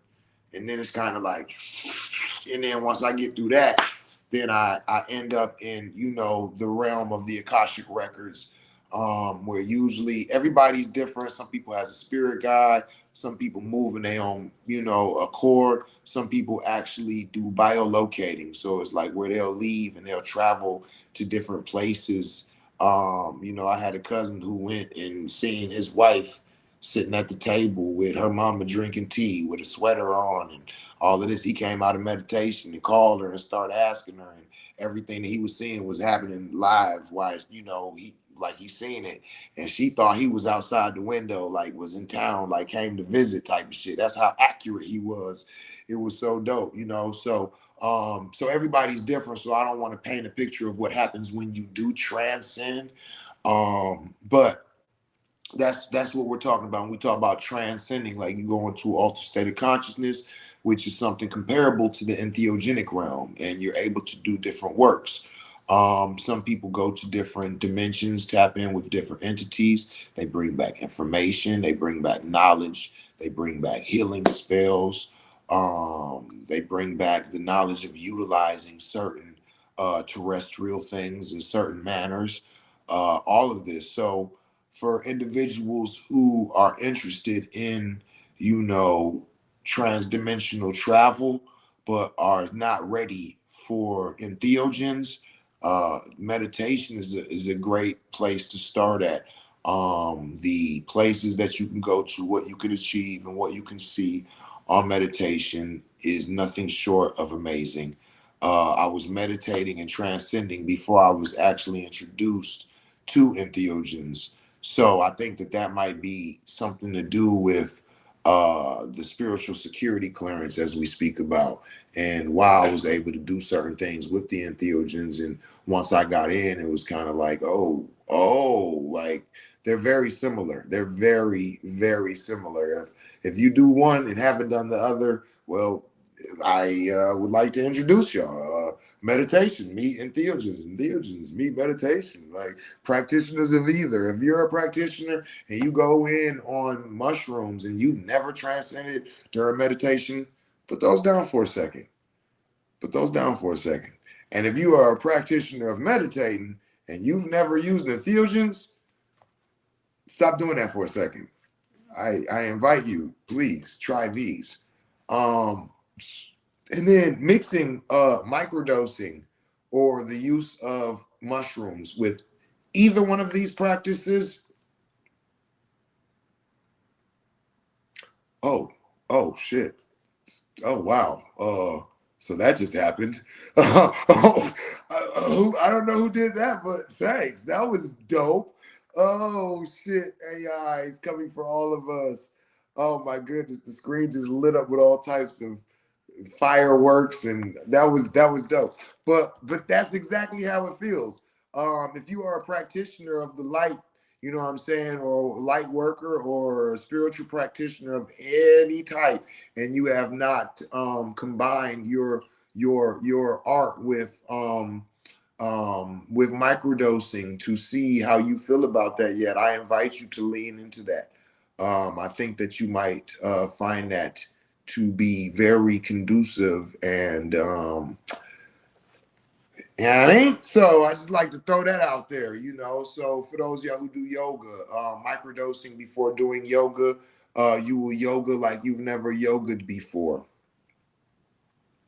and then it's kind of like, and then once I get through that, then I end up in the realm of the Akashic records, where usually everybody's different. Some people has a spirit guide. Some people move in their own, accord. Some people actually do biolocating. So it's like where they'll leave and they'll travel to different places. I had a cousin who went and seen his wife sitting at the table with her mama drinking tea with a sweater on and all of this. He came out of meditation and called her and started asking her, and everything that he was seeing was happening live. Why, he seen it, and she thought he was outside the window, like was in town, like came to visit type of shit. That's how accurate he was. It was so dope. So everybody's different. So I don't want to paint a picture of what happens when you do transcend. But that's what we're talking about when we talk about transcending. Like you go into altered state of consciousness, which is something comparable to the entheogenic realm, and you're able to do different works. Some people go to different dimensions, tap in with different entities. They bring back information, they bring back knowledge, they bring back healing spells. They bring back the knowledge of utilizing certain terrestrial things in certain manners. All of this. So for individuals who are interested in, you know, transdimensional travel, but are not ready for entheogens, meditation is a great place to start at. The places that you can go to, what you can achieve, and what you can see on meditation is nothing short of amazing. I was meditating and transcending before I was actually introduced to entheogens. So I think that might be something to do with the spiritual security clearance as we speak about, and why I was able to do certain things with the entheogens. And once I got in, it was kind of like, like they're very similar. They're very, very similar. If you do one and haven't done the other, well, I would like to introduce y'all. Meditation, meet entheogens, meet meditation. Like practitioners of either. If you're a practitioner and you go in on mushrooms and you've never transcended during meditation, put those down for a second. Put those down for a second. And if you are a practitioner of meditating and you've never used entheogens, stop doing that for a second. I invite you, please try these. Um, and then mixing microdosing or the use of mushrooms with either one of these practices. Oh, oh shit. Oh wow. So that just happened. I don't know who did that, but thanks. That was dope. Oh shit, AI is coming for all of us. Oh my goodness, the screen just lit up with all types of fireworks, and that was dope. But that's exactly how it feels. If you are a practitioner of the light, you know what I'm saying, or light worker or a spiritual practitioner of any type, and you have not combined your art with microdosing to see how you feel about that yet, I invite you to lean into that. I think that you might find that to be very conducive and it ain't. So I just like to throw that out there. So for those of y'all who do yoga, microdosing before doing yoga, you will yoga like you've never yogaed before.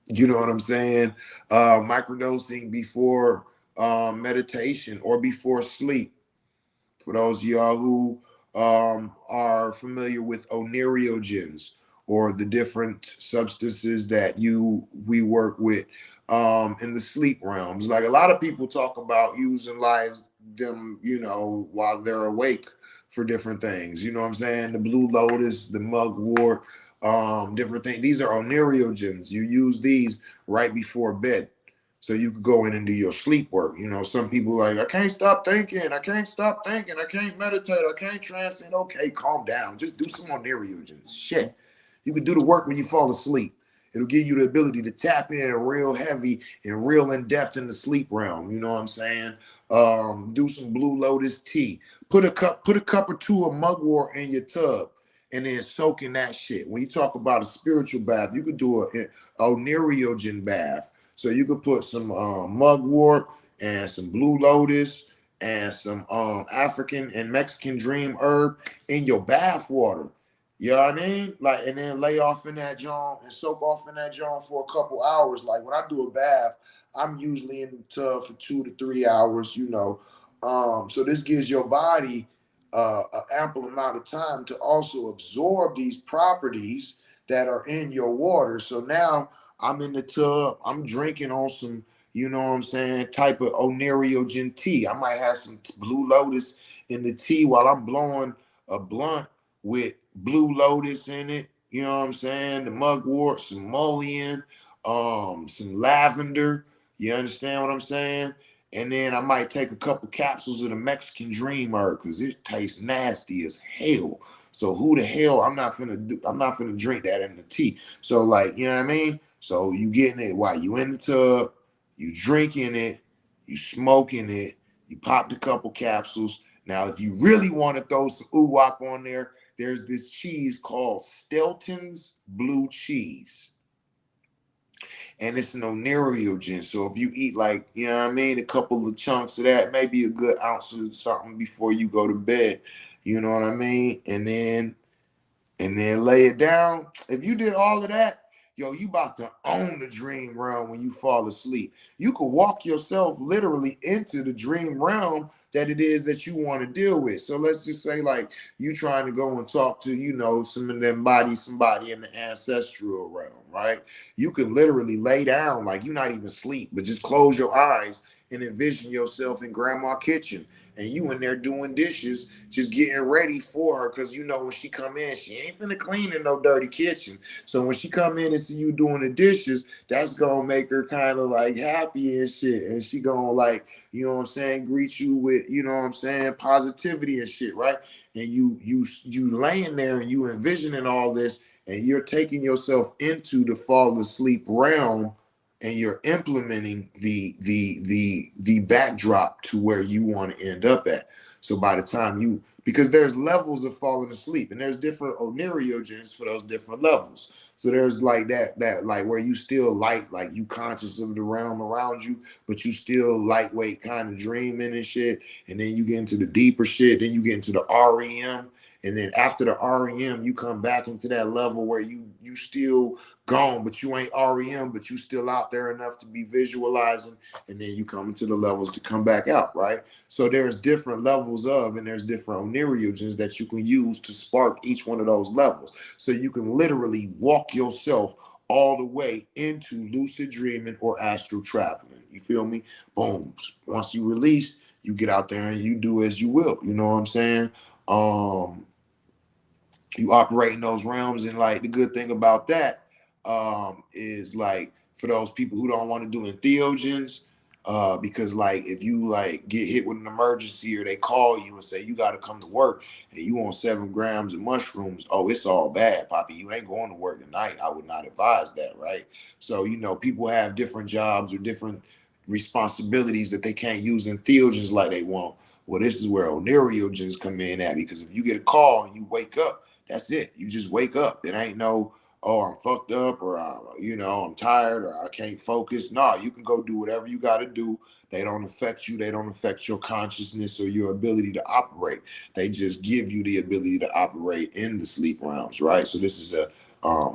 You know what I'm saying? Microdosing before meditation or before sleep. For those of y'all who are familiar with onerogens or the different substances that we work with in the sleep realms. Like a lot of people talk about using lies them, while they're awake for different things. You know what I'm saying? The blue lotus, the mugwort, different things. These are onerogens. You use these right before bed. So you could go in and do your sleep work. Some people like, I can't stop thinking. I can't stop thinking. I can't meditate. I can't transcend. Okay, calm down. Just do some onerogens. Shit. You can do the work when you fall asleep. It'll give you the ability to tap in real heavy and real in depth in the sleep realm. You know what I'm saying? Do some blue lotus tea. Put a cup or two of mugwort in your tub and then soak in that shit. When you talk about a spiritual bath, you could do a onerogen bath. So you could put some mugwort and some blue lotus and some African and Mexican dream herb in your bath water. You know what I mean? Like, and then lay off in that joint and soak off in that joint for a couple hours. Like when I do a bath, I'm usually in the tub for 2 to 3 hours, you know. So this gives your body an ample amount of time to also absorb these properties that are in your water. So now I'm in the tub, I'm drinking on some, you know what I'm saying, type of onerogen tea. I might have some blue lotus in the tea while I'm blowing a blunt with blue lotus in it. You know what I'm saying? The mugwort, some mullein, some lavender. You understand what I'm saying? And then I might take a couple capsules of the Mexican Dream Herb because it tastes nasty as hell. So who the hell I'm not finna drink that in the tea. So like, you know what I mean? So you getting it while you in the tub, you drinking it, you smoking it, you popped a couple capsules. Now, if you really want to throw some ooh-wop on there, there's this cheese called Stelton's Blue Cheese. And it's an onerogen. So if you eat like, you know what I mean, a couple of chunks of that, maybe a good ounce of something before you go to bed, you know what I mean? And then lay it down. If you did all of that, yo, you about to own the dream realm when you fall asleep. You could walk yourself literally into the dream realm that it is that you want to deal with. So let's just say like you trying to go and talk to, you know, some of them somebody in the ancestral realm, right? You can literally lay down like you're not even asleep, but just close your eyes and envision yourself in grandma kitchen and you in there doing dishes, just getting ready for her. Cause you know when she come in, she ain't finna clean in no dirty kitchen. So when she come in and see you doing the dishes, that's gonna make her kind of like happy and shit. And she gonna like, you know what I'm saying, greet you with, you know what I'm saying, positivity and shit, right? And you laying there and you envisioning all this and you're taking yourself into the fall asleep realm and you're implementing the backdrop to where you want to end up at. So by the time you, because there's levels of falling asleep and there's different onerogens for those different levels. So there's like that like where you still light, like you conscious of the realm around you, but you still lightweight kind of dreaming and shit. And then you get into the deeper shit, then you get into the REM. And then after the REM, you come back into that level where you still gone, but you ain't REM, but you still out there enough to be visualizing, and then you come into the levels to come back out, right? So there's different levels of, and there's different onerogens that you can use to spark each one of those levels. So you can literally walk yourself all the way into lucid dreaming or astral traveling. You feel me? Boom. Once you release, you get out there and you do as you will. You know what I'm saying? Um, you operate in those realms, and like the good thing about that is like for those people who don't want to do entheogens, because like if you like get hit with an emergency or they call you and say you got to come to work and you want 7 grams of mushrooms, oh, it's all bad, Poppy, you ain't going to work tonight. I would not advise that, right? So you know people have different jobs or different responsibilities that they can't use entheogens like they want. Well, this is where onerogens come in at, because if you get a call and you wake up, that's it. You just wake up. It ain't no, oh, I'm fucked up or, you know, I'm tired or I can't focus. No, you can go do whatever you got to do. They don't affect you. They don't affect your consciousness or your ability to operate. They just give you the ability to operate in the sleep realms, right? So this is a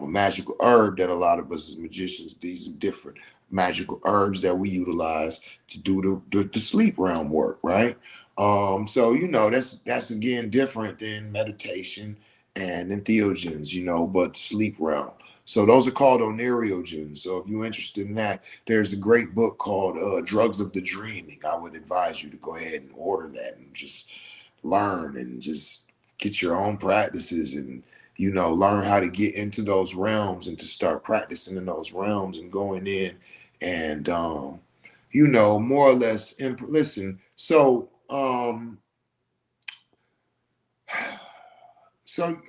magical herb that a lot of us as magicians, these are different magical herbs that we utilize to do the sleep realm work, right? So you know that's again different than meditation and entheogens, you know, but sleep realm. So those are called onerogens. So if you're interested in that, there's a great book called Drugs of the Dreaming. I would advise you to go ahead and order that and just learn and just get your own practices and, you know, learn how to get into those realms and to start practicing in those realms and going in and, you know, more or less, listen. So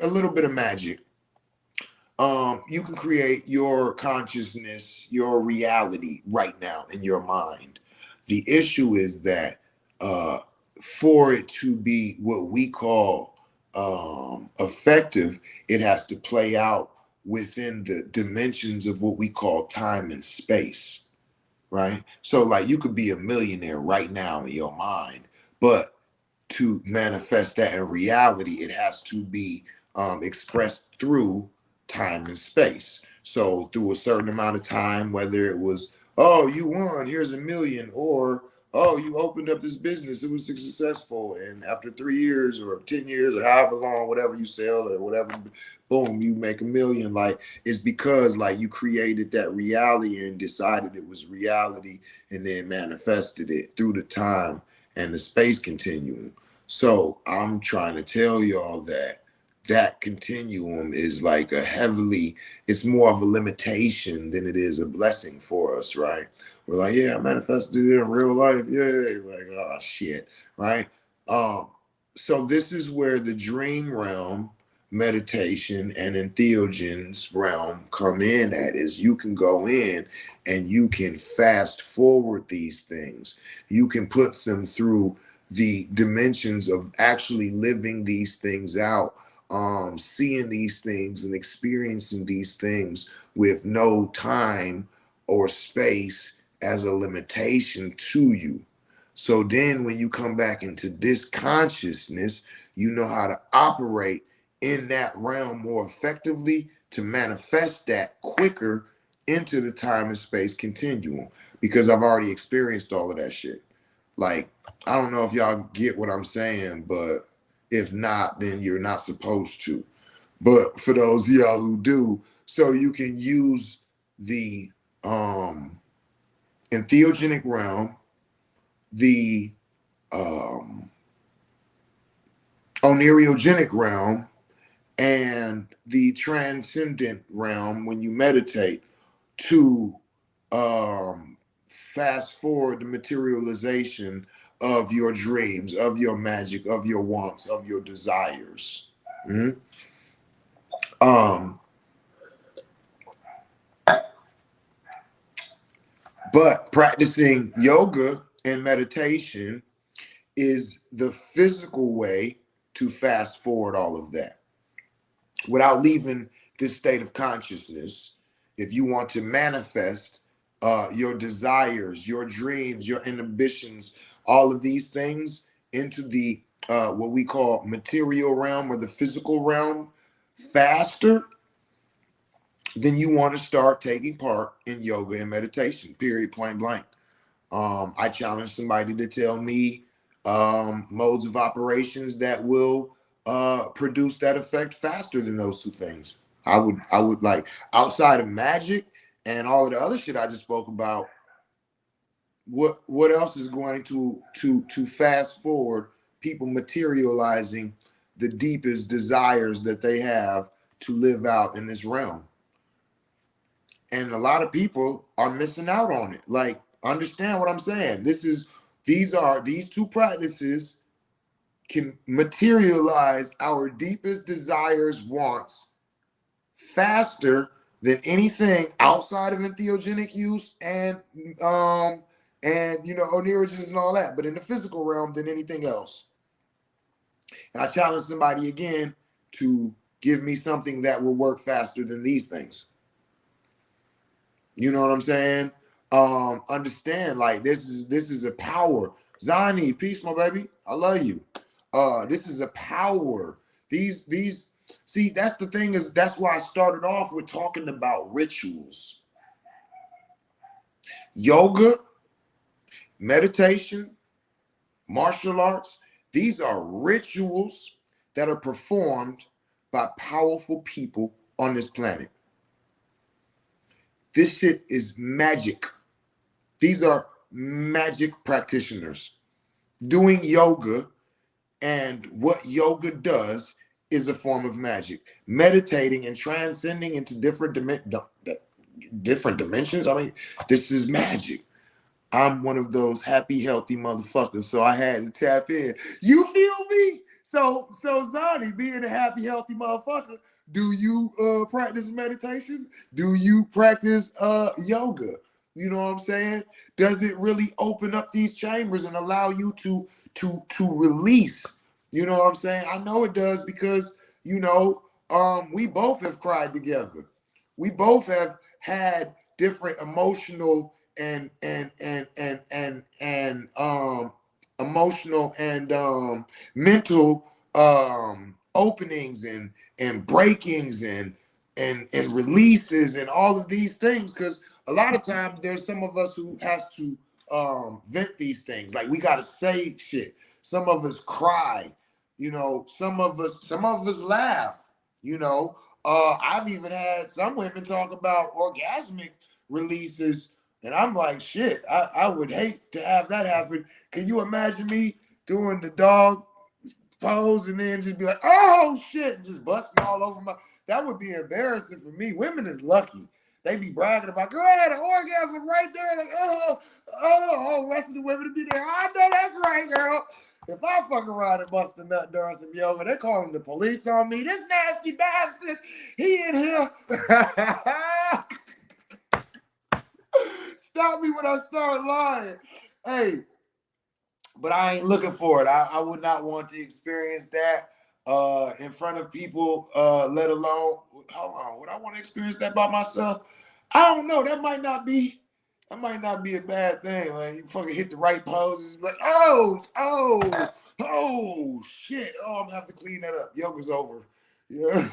a little bit of magic. You can create your consciousness, your reality right now in your mind. The issue is that uh, for it to be what we call effective, it has to play out within the dimensions of what we call time and space, right? So, like, you could be a millionaire right now in your mind, But to manifest that in reality, it has to be expressed through time and space. So through a certain amount of time, whether it was, oh, you won, here's $1 million, or oh, you opened up this business, it was successful, and after 3 years or 10 years or however long, whatever you sell or whatever, boom, you make $1 million. Like, it's because like you created that reality and decided it was reality, and then manifested it through the time and the space continuum. So I'm trying to tell y'all that that continuum is like a heavily, it's more of a limitation than it is a blessing for us, right? We're like, yeah, I manifested it in real life. Yay. Like, oh shit. Right. Um, so this is where the dream realm, meditation, and entheogens realm come in at, is you can go in and you can fast forward these things. You can put them through the dimensions of actually living these things out, seeing these things and experiencing these things with no time or space as a limitation to you. So then when you come back into this consciousness, you know how to operate in that realm more effectively to manifest that quicker into the time and space continuum, because I've already experienced all of that shit. Like, I don't know if y'all get what I'm saying, but if not, then you're not supposed to. But for those of y'all who do, so you can use the entheogenic realm, the oneirogenic realm, and the transcendent realm when you meditate to fast forward the materialization of your dreams, of your magic, of your wants, of your desires. Mhm. Um, but practicing yoga and meditation is the physical way to fast forward all of that without leaving this state of consciousness. If you want to manifest your desires, your dreams, your ambitions, all of these things into the what we call material realm or the physical realm faster, then you want to start taking part in yoga and meditation, period, point blank. I challenge somebody to tell me modes of operations that will produce that effect faster than those two things. I would like, outside of magic and all of the other shit I just spoke about, what else is going to fast forward people materializing the deepest desires that they have to live out in this realm? And a lot of people are missing out on it. Like, understand what I'm saying. These two practices can materialize our deepest desires, wants faster than anything outside of entheogenic use and oneirogens and all that, but in the physical realm than anything else. And I challenge somebody again to give me something that will work faster than these things. You know what I'm saying? Understand, like, this is a power. Zani, peace, my baby. I love you. This is a power. These see, that's the thing, is that's why I started off with talking about rituals. Yoga, meditation, martial arts, these are rituals that are performed by powerful people on this planet. This shit is magic. These are magic practitioners doing yoga, and what yoga does is a form of magic. Meditating and transcending into different dimensions. I mean, this is magic. I'm one of those happy, healthy motherfuckers, so I had to tap in. You feel me? So Zani, being a happy, healthy motherfucker, do you practice meditation? Do you practice yoga? You know what I'm saying? Does it really open up these chambers and allow you to release? You know what I'm saying? I know it does, because we both have cried together. We both have had different emotional and emotional and mental openings and breakings and releases and all of these things, because a lot of times there's some of us who has to vent these things. Like we got to say shit. Some of us cry, some of us laugh, I've even had some women talk about orgasmic releases, and I'm like, shit, I would hate to have that happen. Can you imagine me doing the dog pose and then just be like, oh shit, and just busting all over my. That would be embarrassing for me. Women is lucky. They be bragging about, girl, I had an orgasm right there. Like, less of the women to be there. I know that's right, girl. If I fuck around and bust a nut during some yoga, they're calling the police on me. This nasty bastard, he in here. Stop me when I start lying. Hey, but I ain't looking for it. I would not want to experience that in front of people, let alone, hold on, would I want to experience that by myself? I don't know. That might not be a bad thing. Like you fucking hit the right poses, like, oh, shit. Oh, I'm gonna have to clean that up. Yoga's over. Yeah.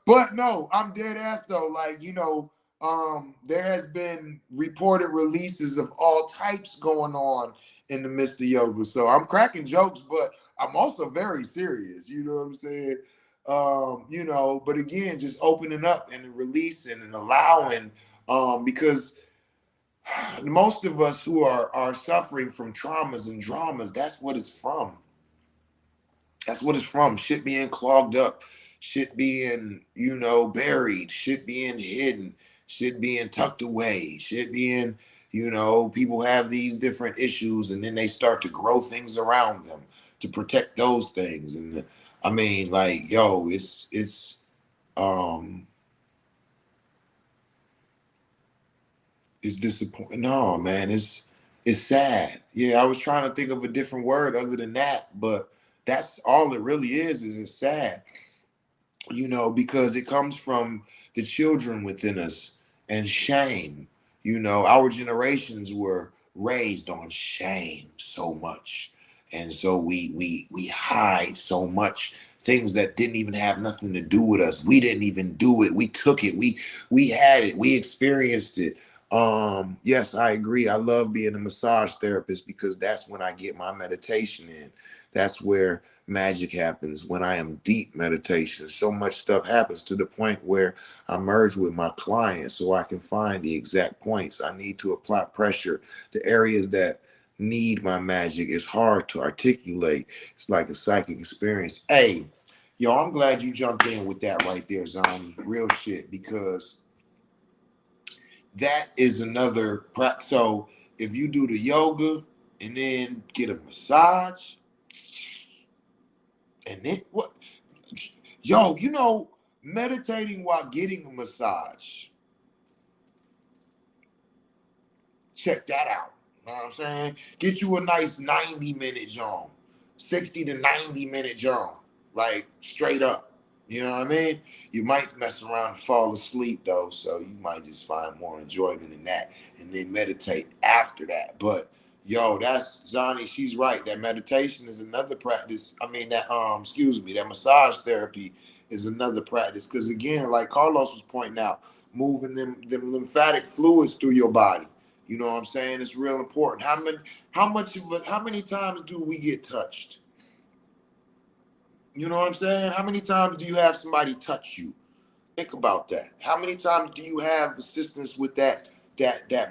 But no, I'm dead ass though. Like, there has been reported releases of all types going on in the midst of yoga. So I'm cracking jokes, but I'm also very serious. You know what I'm saying? But again, just opening up and releasing and allowing, because most of us who are suffering from traumas and dramas, that's what it's from. That's what it's from. Shit being clogged up, shit being, buried, shit being hidden, shit being tucked away, shit being, people have these different issues and then they start to grow things around them to protect those things. And I mean, like, yo, um it's disappointing. No, man, it's sad. Yeah, I was trying to think of a different word other than that, but that's all it really is it's sad. Because it comes from the children within us and shame. Our generations were raised on shame so much. And so we hide so much things that didn't even have nothing to do with us. We didn't even do it. We took it. We had it. We experienced it. Yes, I agree. I love being a massage therapist because that's when I get my meditation in. That's where magic happens, when I am deep meditation. So much stuff happens to the point where I merge with my client so I can find the exact points I need to apply pressure. The areas that need my magic is hard to articulate. It's like a psychic experience. Hey, yo, I'm glad you jumped in with that right there, Zani. Real shit, because that is another practice. So if you do the yoga and then get a massage, and then what? Yo, meditating while getting a massage. Check that out. You know what I'm saying? Get you a nice 90-minute jump, 60 to 90-minute jump, like straight up. You know what I mean? You might mess around and fall asleep though, so you might just find more enjoyment in that and then meditate after that. But yo, that's Johnny, she's right. That meditation is another practice. I mean that massage therapy is another practice. Cause again, like Carlos was pointing out, moving them lymphatic fluids through your body. You know what I'm saying? It's real important. How many times do we get touched? You know what I'm saying? How many times do you have somebody touch you? Think about that. How many times do you have assistance with that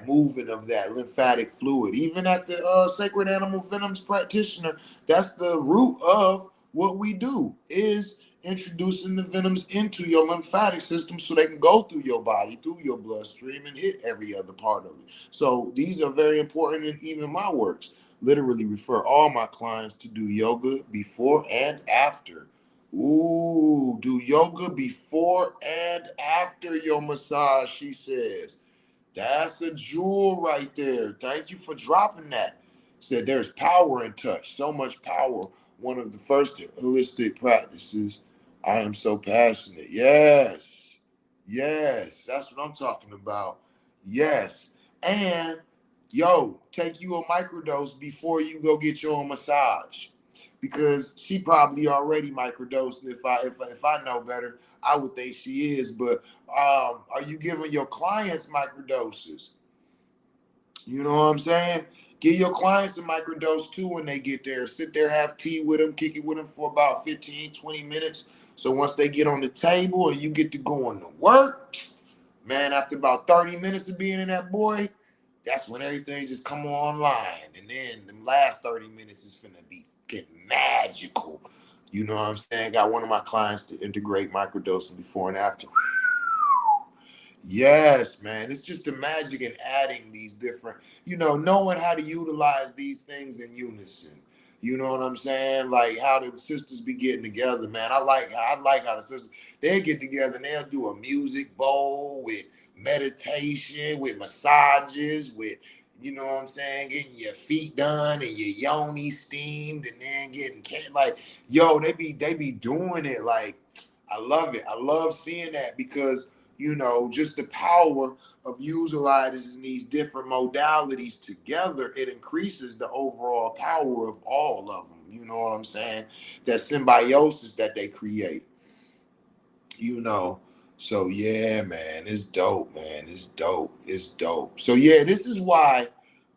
moving of that lymphatic fluid? Even at the Sacred Animal Venoms practitioner, that's the root of what we do is introducing the venoms into your lymphatic system so they can go through your body, through your bloodstream, and hit every other part of it. So these are very important in even my works. Literally refer all my clients to do yoga before and after. Ooh, do yoga before and after your massage, she says. That's a jewel right there. Thank you for dropping that. Said there's power in touch, so much power. One of the first holistic practices. I am so passionate. Yes. Yes, that's what I'm talking about. Yes. And yo, take you a microdose before you go get your own massage, because she probably already microdosing. If I know better, I would think she is. But are you giving your clients microdoses? You know what I'm saying? Give your clients a microdose too when they get there. Sit there, have tea with them, kick it with them for about 15, 20 minutes. So once they get on the table and you get to going to work, man, after about 30 minutes of being in that boy, that's when everything just come online. And then the last 30 minutes is finna be getting magical. You know what I'm saying? Got one of my clients to integrate microdosing before and after. Yes, man. It's just the magic in adding these different, knowing how to utilize these things in unison. You know what I'm saying? Like how the sisters be getting together, man. I like how the sisters they get together and they'll do a music bowl with meditation, with massages, with what I'm saying, getting your feet done and your yoni steamed, and then getting like, yo, they be doing it like I love it. I love seeing that because just the power of utilizing these different modalities together, it increases the overall power of all of them. You know what I'm saying? That symbiosis that they create, you know. So yeah, man, it's dope, man. It's dope. It's dope. So yeah, this is why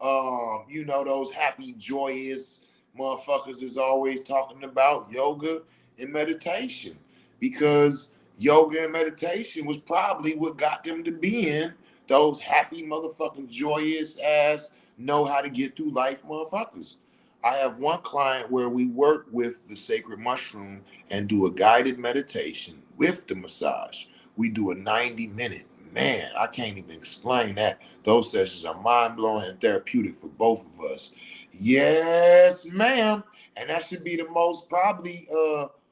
those happy, joyous motherfuckers is always talking about yoga and meditation. Because yoga and meditation was probably what got them to being those happy motherfucking joyous ass know how to get through life motherfuckers. I have one client where we work with the sacred mushroom and do a guided meditation with the massage. We do a 90-minute. Man, I can't even explain that. Those sessions are mind blowing and therapeutic for both of us. Yes, ma'am. And that should be the most probably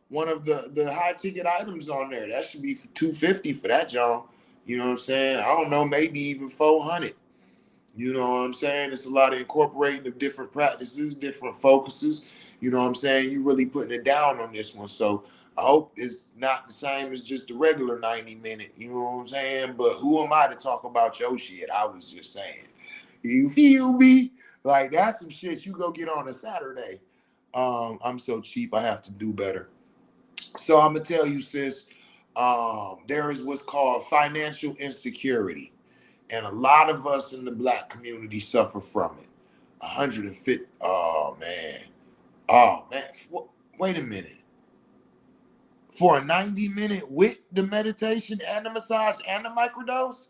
one of the high ticket items on there. That should be for 250 for that, John. You know what I'm saying? I don't know, maybe even 400. You know what I'm saying? It's a lot of incorporating of different practices, different focuses. You know what I'm saying? You really putting it down on this one. So I hope it's not the same as just the regular 90-minute. You know what I'm saying? But who am I to talk about your shit? I was just saying. You feel me? Like that's some shit you go get on a Saturday. I'm so cheap. I have to do better. So I'm gonna tell you, sis. There is what's called financial insecurity. And a lot of us in the black community suffer from it. 150. Oh man. Oh man. Wait a minute. For a 90-minute with the meditation and the massage and the microdose?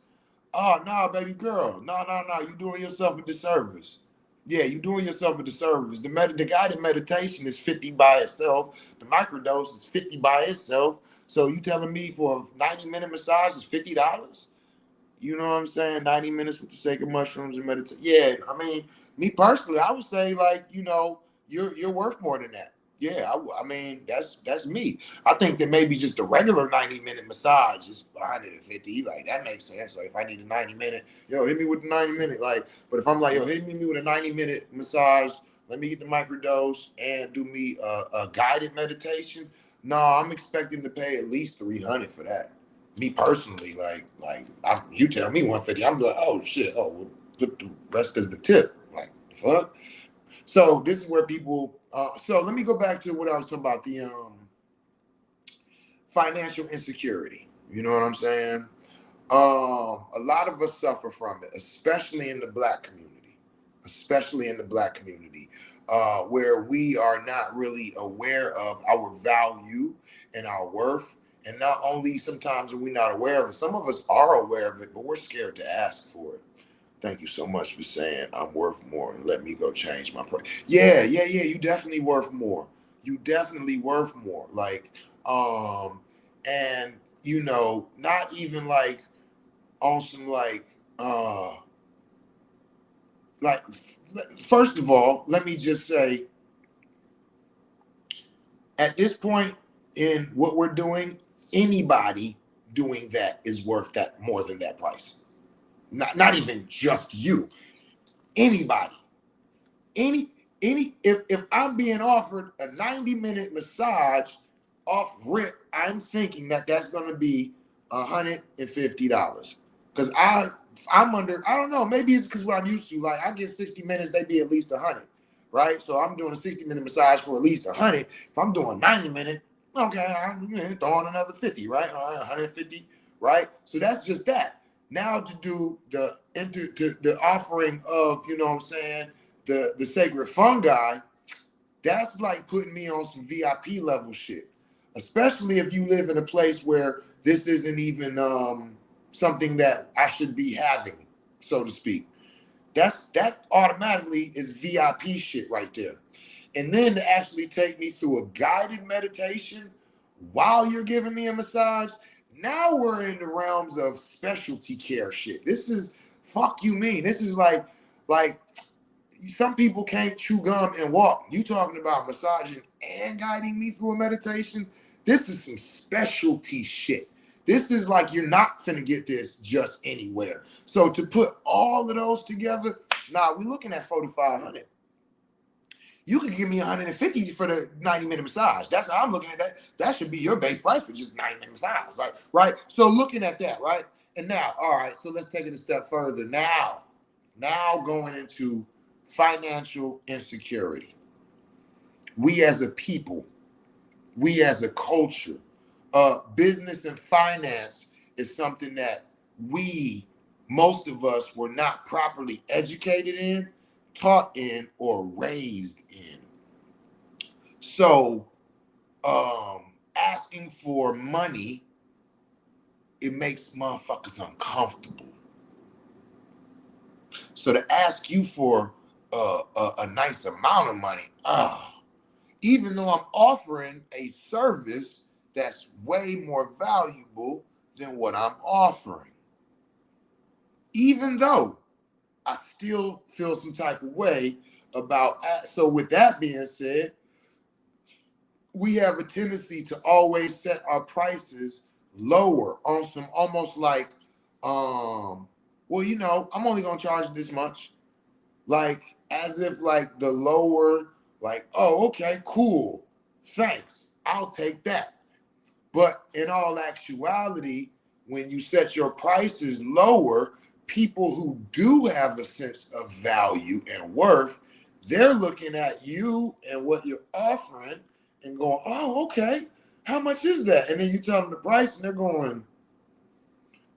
Oh no, baby girl. No. You're doing yourself a disservice. Yeah, you're doing yourself a disservice. The guided meditation is 50 by itself. The microdose is 50 by itself. So you telling me for a 90-minute massage is $50? You know what I'm saying? 90 minutes with the sacred mushrooms and meditate. Yeah, I mean, me personally, I would say like, you're worth more than that. Yeah, I mean, that's me. I think that maybe just a regular 90-minute massage is 150. Like that makes sense. Like if I need a 90-minute, hit me with the 90-minute. Like, but if I'm like, hit me with a 90-minute massage, let me get the microdose and do me a guided meditation. No, I'm expecting to pay at least 300 for that. Me personally, you tell me 150, I'm like, oh shit, well, the rest is the tip. Like, fuck. So this is where people. So let me go back to what I was talking about, the financial insecurity. You know what I'm saying? A lot of us suffer from it, especially in the black community, where we are not really aware of our value and our worth. And not only sometimes are we not aware of it, some of us are aware of it, but we're scared to ask for it. Thank you so much for saying I'm worth more and let me go change my price. Yeah. You definitely worth more. You definitely worth more. Like, and not even like on some like first of all, let me just say at this point in what we're doing, anybody doing that is worth that more than that price. Not even just you. Anybody. If I'm being offered a 90-minute massage off rip, I'm thinking that that's going to be $150 because I'm under, I don't know, maybe it's because what I'm used to. Like I get 60 minutes, they be at least 100, right? So I'm doing a 60-minute massage for at least 100. If I'm doing 90 minutes, okay, I'm throwing another 50, right? All right, 150, right? So that's just that. Now to do the offering of, you know what I'm saying, the sacred fungi, that's like putting me on some VIP level shit. Especially if you live in a place where this isn't even something that I should be having, so to speak. That automatically is VIP shit right there. And then to actually take me through a guided meditation while you're giving me a massage, now we're in the realms of specialty care shit. This is fuck you mean. This is like some people can't chew gum and walk. You talking about massaging and guiding me through a meditation? This is some specialty shit. This is like you're not finna get this just anywhere. So to put all of those together, nah, we're looking at 4,500. You could give me 150 for the 90-minute massage. That's how I'm looking at that. That should be your base price for just 90-minute massage, like, right? So looking at that, right? And now, all right, so let's take it a step further. Now going into financial insecurity. We as a people, we as a culture, business and finance is something that most of us were not properly educated in, taught in, or raised in. So asking for money, it makes motherfuckers uncomfortable. So to ask you for a nice amount of money, even though I'm offering a service that's way more valuable than what I'm offering, even though I still feel some type of way about. So with that being said, we have a tendency to always set our prices lower on some almost like, well, you know, I'm only gonna charge this much. Like as if like the lower, like, oh, okay, cool. Thanks. I'll take that. But in all actuality, when you set your prices lower, people who do have a sense of value and worth, they're looking at you and what you're offering and going, oh, okay, how much is that? And then you tell them the price and they're going,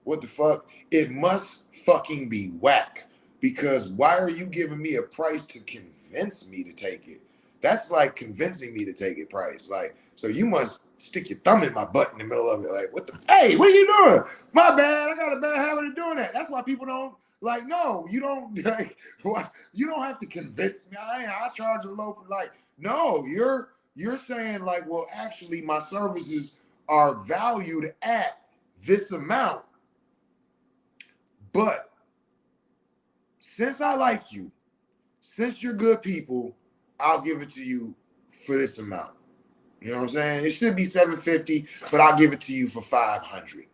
what the fuck? It must fucking be whack, because why are you giving me a price to convince me to take it? That's like convincing me to take it price. Like, so you must stick your thumb in my butt in the middle of it. Like, what the, hey, what are you doing? My bad. I got a bad habit of doing that. That's why people don't, like, no, you don't, like, you don't have to convince me. I charge a low, like, no, you're saying like, well, actually my services are valued at this amount. But since I like you, since you're good people, I'll give it to you for this amount. You know what I'm saying? It should be $750, but I'll give it to you for $500.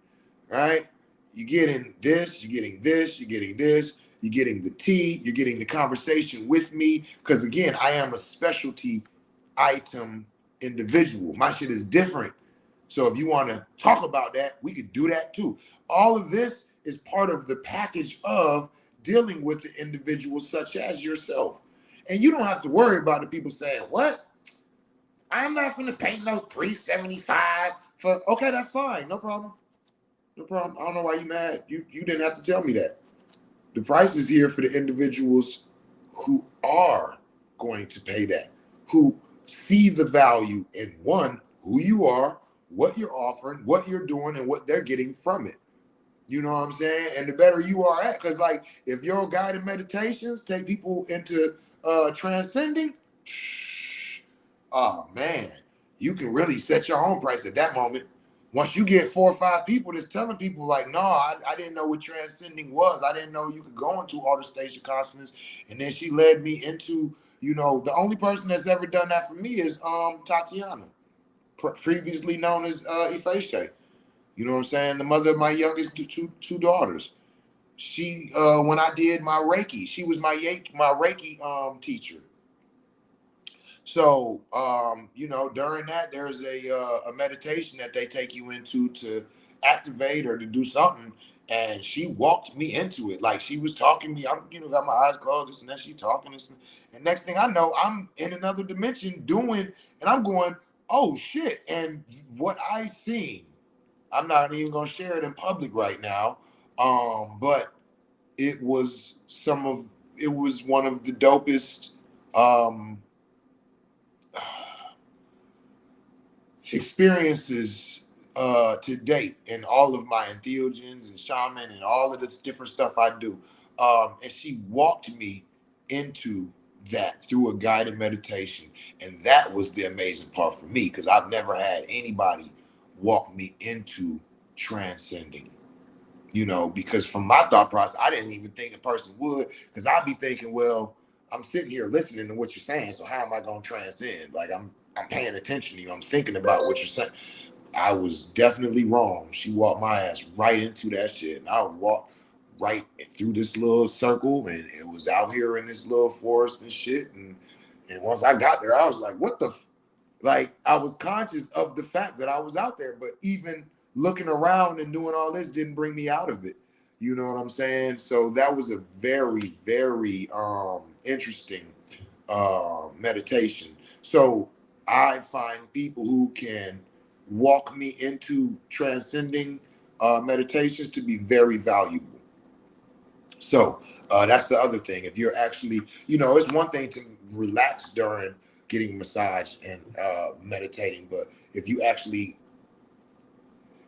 Right? You're getting this, you're getting this, you're getting this, you're getting the tea, you're getting the conversation with me. Because again, I am a specialty item individual. My shit is different. So if you want to talk about that, we could do that too. All of this is part of the package of dealing with the individuals such as yourself. And you don't have to worry about the people saying, what? I'm not going to pay no $375 for, okay, that's fine. No problem. No problem. I don't know why you mad. You didn't have to tell me that. The price is here for the individuals who are going to pay that, who see the value in one, who you are, what you're offering, what you're doing, and what they're getting from it. You know what I'm saying? And the better you are at, because like if your guided meditations take people into transcending, oh man, you can really set your own price at that moment. Once you get 4 or 5 people that's telling people like, no, I didn't know what transcending was. I didn't know you could go into all the station consciousness. And then she led me into, you know, the only person that's ever done that for me is Tatiana, previously known as Ife. You know what I'm saying? The mother of my youngest two daughters. She, when I did my Reiki, she was my Reiki teacher. So, you know, during that, there's a meditation that they take you into to activate or to do something. And she walked me into it. Like she was talking to me. I'm, got my eyes closed, this and that. She talking this, and next thing I know, I'm in another dimension doing, and I'm going, oh shit. And what I seen, I'm not even gonna share it in public right now. But it was it was one of the dopest um experiences to date in all of my entheogens and shaman and all of this different stuff I do. And she walked me into that through a guided meditation. And that was the amazing part for me because I've never had anybody walk me into transcending. Because from my thought process, I didn't even think a person would, because I'd be thinking, well, I'm sitting here listening to what you're saying, so how am I going to transcend? Like I'm paying attention to you. I'm thinking about what you're saying. I was definitely wrong. She walked my ass right into that shit, and I walked right through this little circle, and it was out here in this little forest and shit. And once I got there, I was like, what the like I was conscious of the fact that I was out there, but even looking around and doing all this didn't bring me out of it. You know what I'm saying? So that was a very, very interesting meditation. So I find people who can walk me into transcending meditations to be very valuable. So that's the other thing. If you're actually, it's one thing to relax during getting a massage and meditating, but if you actually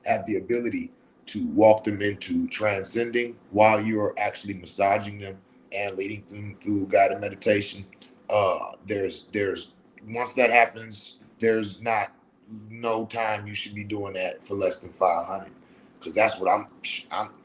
have the ability to walk them into transcending while you're actually massaging them and leading them through guided meditation, there's once that happens, there's not no time you should be doing that for less than 500, because that's what I'm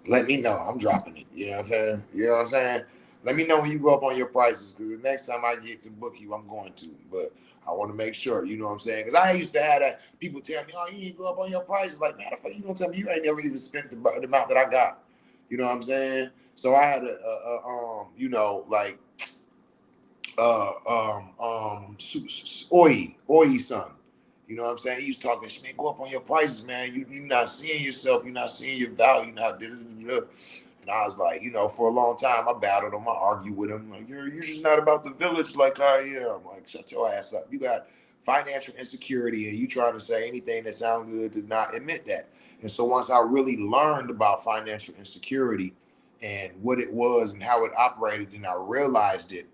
let me know I'm dropping it. You know what I'm saying? Let me know when you go up on your prices, because the next time I get to book you, I'm going to. But I want to make sure, you know what I'm saying? Because I used to have that people tell me, oh, you need to go up on your prices. Like, matter of fact, you gonna tell me you ain't never even spent the amount that I got. You know what I'm saying? So I had like Oi son. You know what I'm saying? He was talking shit, man, go up on your prices, man. You're not seeing yourself, you're not seeing your value, you're not. And I was like, for a long time, I battled him, I argued with him. Like, you're just not about the village like I am. Like, shut your ass up. You got financial insecurity and you trying to say anything that sounds good to not admit that. And so once I really learned about financial insecurity and what it was and how it operated, and I realized it,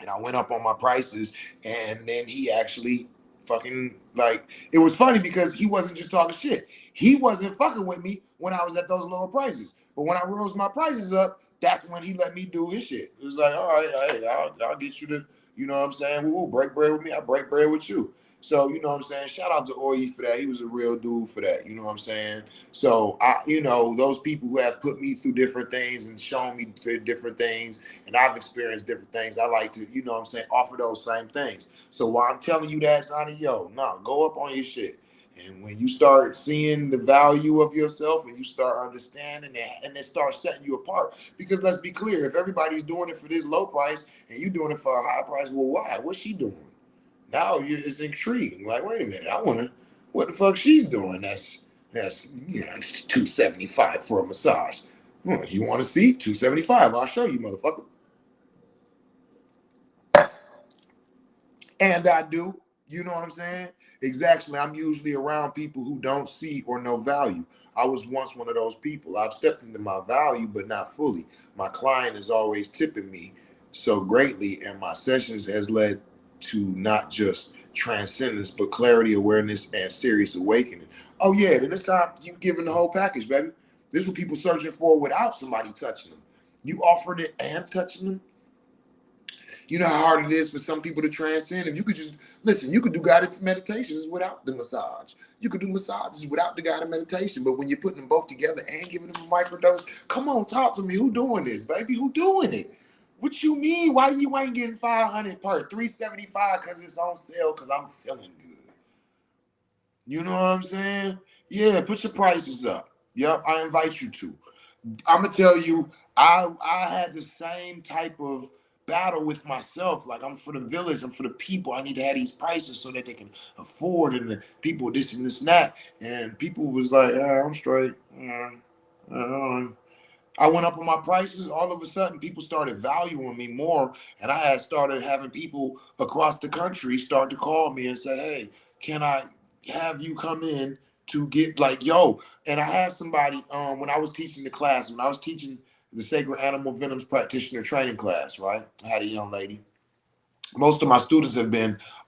and I went up on my prices, and then he actually fucking, like, it was funny because he wasn't just talking shit. He wasn't fucking with me when I was at those lower prices. But when I rose my prices up, that's when he let me do his shit. It was like, all right, hey, I'll get you to, you know what I'm saying? We'll break bread with me. I break bread with you. So, you know what I'm saying? Shout out to Oye for that. He was a real dude for that. You know what I'm saying? So, those people who have put me through different things and shown me different things, and I've experienced different things, I like to, you know what I'm saying, offer those same things. So while I'm telling you that, Sonny, no, go up on your shit. And when you start seeing the value of yourself and you start understanding that, and it starts setting you apart. Because let's be clear, if everybody's doing it for this low price and you doing it for a high price, well, why? What's she doing? Now it's intriguing. Like, wait a minute, I want to, what the fuck she's doing? That's 275 for a massage. You want to see 275? I'll show you, motherfucker. And I do. You know what I'm saying? Exactly. I'm usually around people who don't see or know value. I was once one of those people. I've stepped into my value, but not fully. My client is always tipping me so greatly, and my sessions has led to not just transcendence, but clarity, awareness, and serious awakening. Oh yeah, then it's time you giving the whole package, baby. This is what people searching for without somebody touching them. You offered it and touching them. You know how hard it is for some people to transcend. If you could just listen, you could do guided meditations without the massage. You could do massages without the guided meditation. But when you're putting them both together and giving them a microdose, come on, talk to me. Who doing this, baby? Who doing it? What you mean? Why you ain't getting 500 per 375? Because it's on sale. Because I'm feeling good. You know what I'm saying? Yeah, put your prices up. Yep, I invite you to. I'm gonna tell you, I had the same type of battle with myself. Like, I'm for the village, I'm for the people. I need to have these prices so that they can afford, and the people this and this and that. And people was like, I'm straight. Uh, I went up on my prices. All of a sudden, people started valuing me more, and I had started having people across the country start to call me and say, "Hey, can I have you come in to get like yo?" And I had somebody when I was teaching the class, when I was teaching the Sacred Animal Venoms Practitioner Training class, right? I had a young lady. Most of my students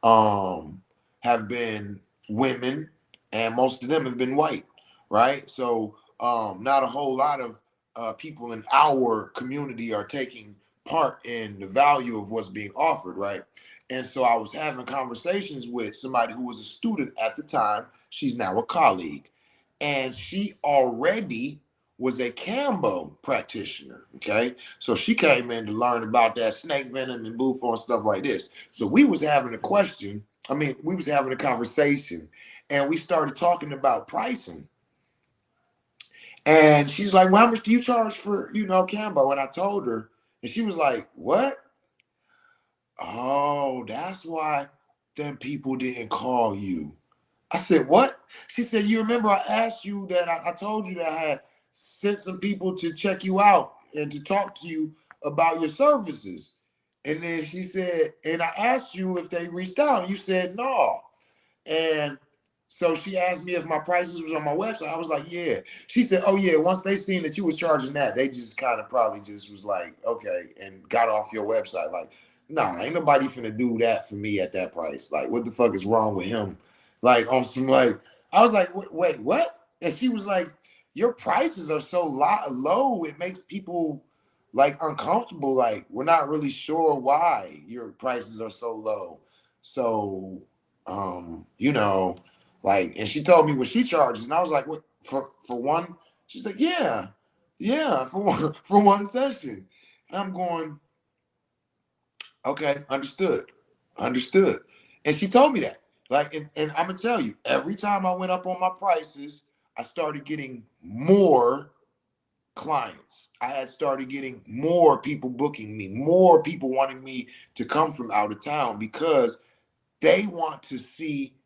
um have been women, and most of them have been white, right? So not a whole lot of people in our community are taking part in the value of what's being offered, right? And so I was having conversations with somebody who was a student at the time. She's now a colleague, and she already was a Cambo practitioner. Okay, so she came in to learn about that snake venom and bufo and stuff like this. So we was having a question. I mean, we was having a conversation, and we started talking about pricing. And she's like, "Well, how much do you charge for Cambo?" And I told her, and she was like, "What? Oh, that's why them people didn't call you." I said, "What?" She said, "You remember I asked you that I told you that I had sent some people to check you out and to talk to you about your services." And then she said, "And I asked you if they reached out. And you said no." And so she asked me if my prices was on my website. I was like, "Yeah." She said, "Oh yeah, once they seen that you was charging that, they just kind of probably just was like, okay," and got off your website. Like, nah, ain't nobody finna do that for me at that price. Like, what the fuck is wrong with him? Like on some like, I was like, wait, what?" And she was like, "Your prices are so low, it makes people like uncomfortable. Like, we're not really sure why your prices are so low. So you know, like," and she told me what she charges, and I was like, "What for one?" She's like, "Yeah, yeah, for one for one session." And I'm going, "Okay, understood, understood." And she told me that. Like, and I'm gonna tell you, every time I went up on my prices, I started getting more clients. I had started getting more people booking me, more people wanting me to come from out of town because they want to see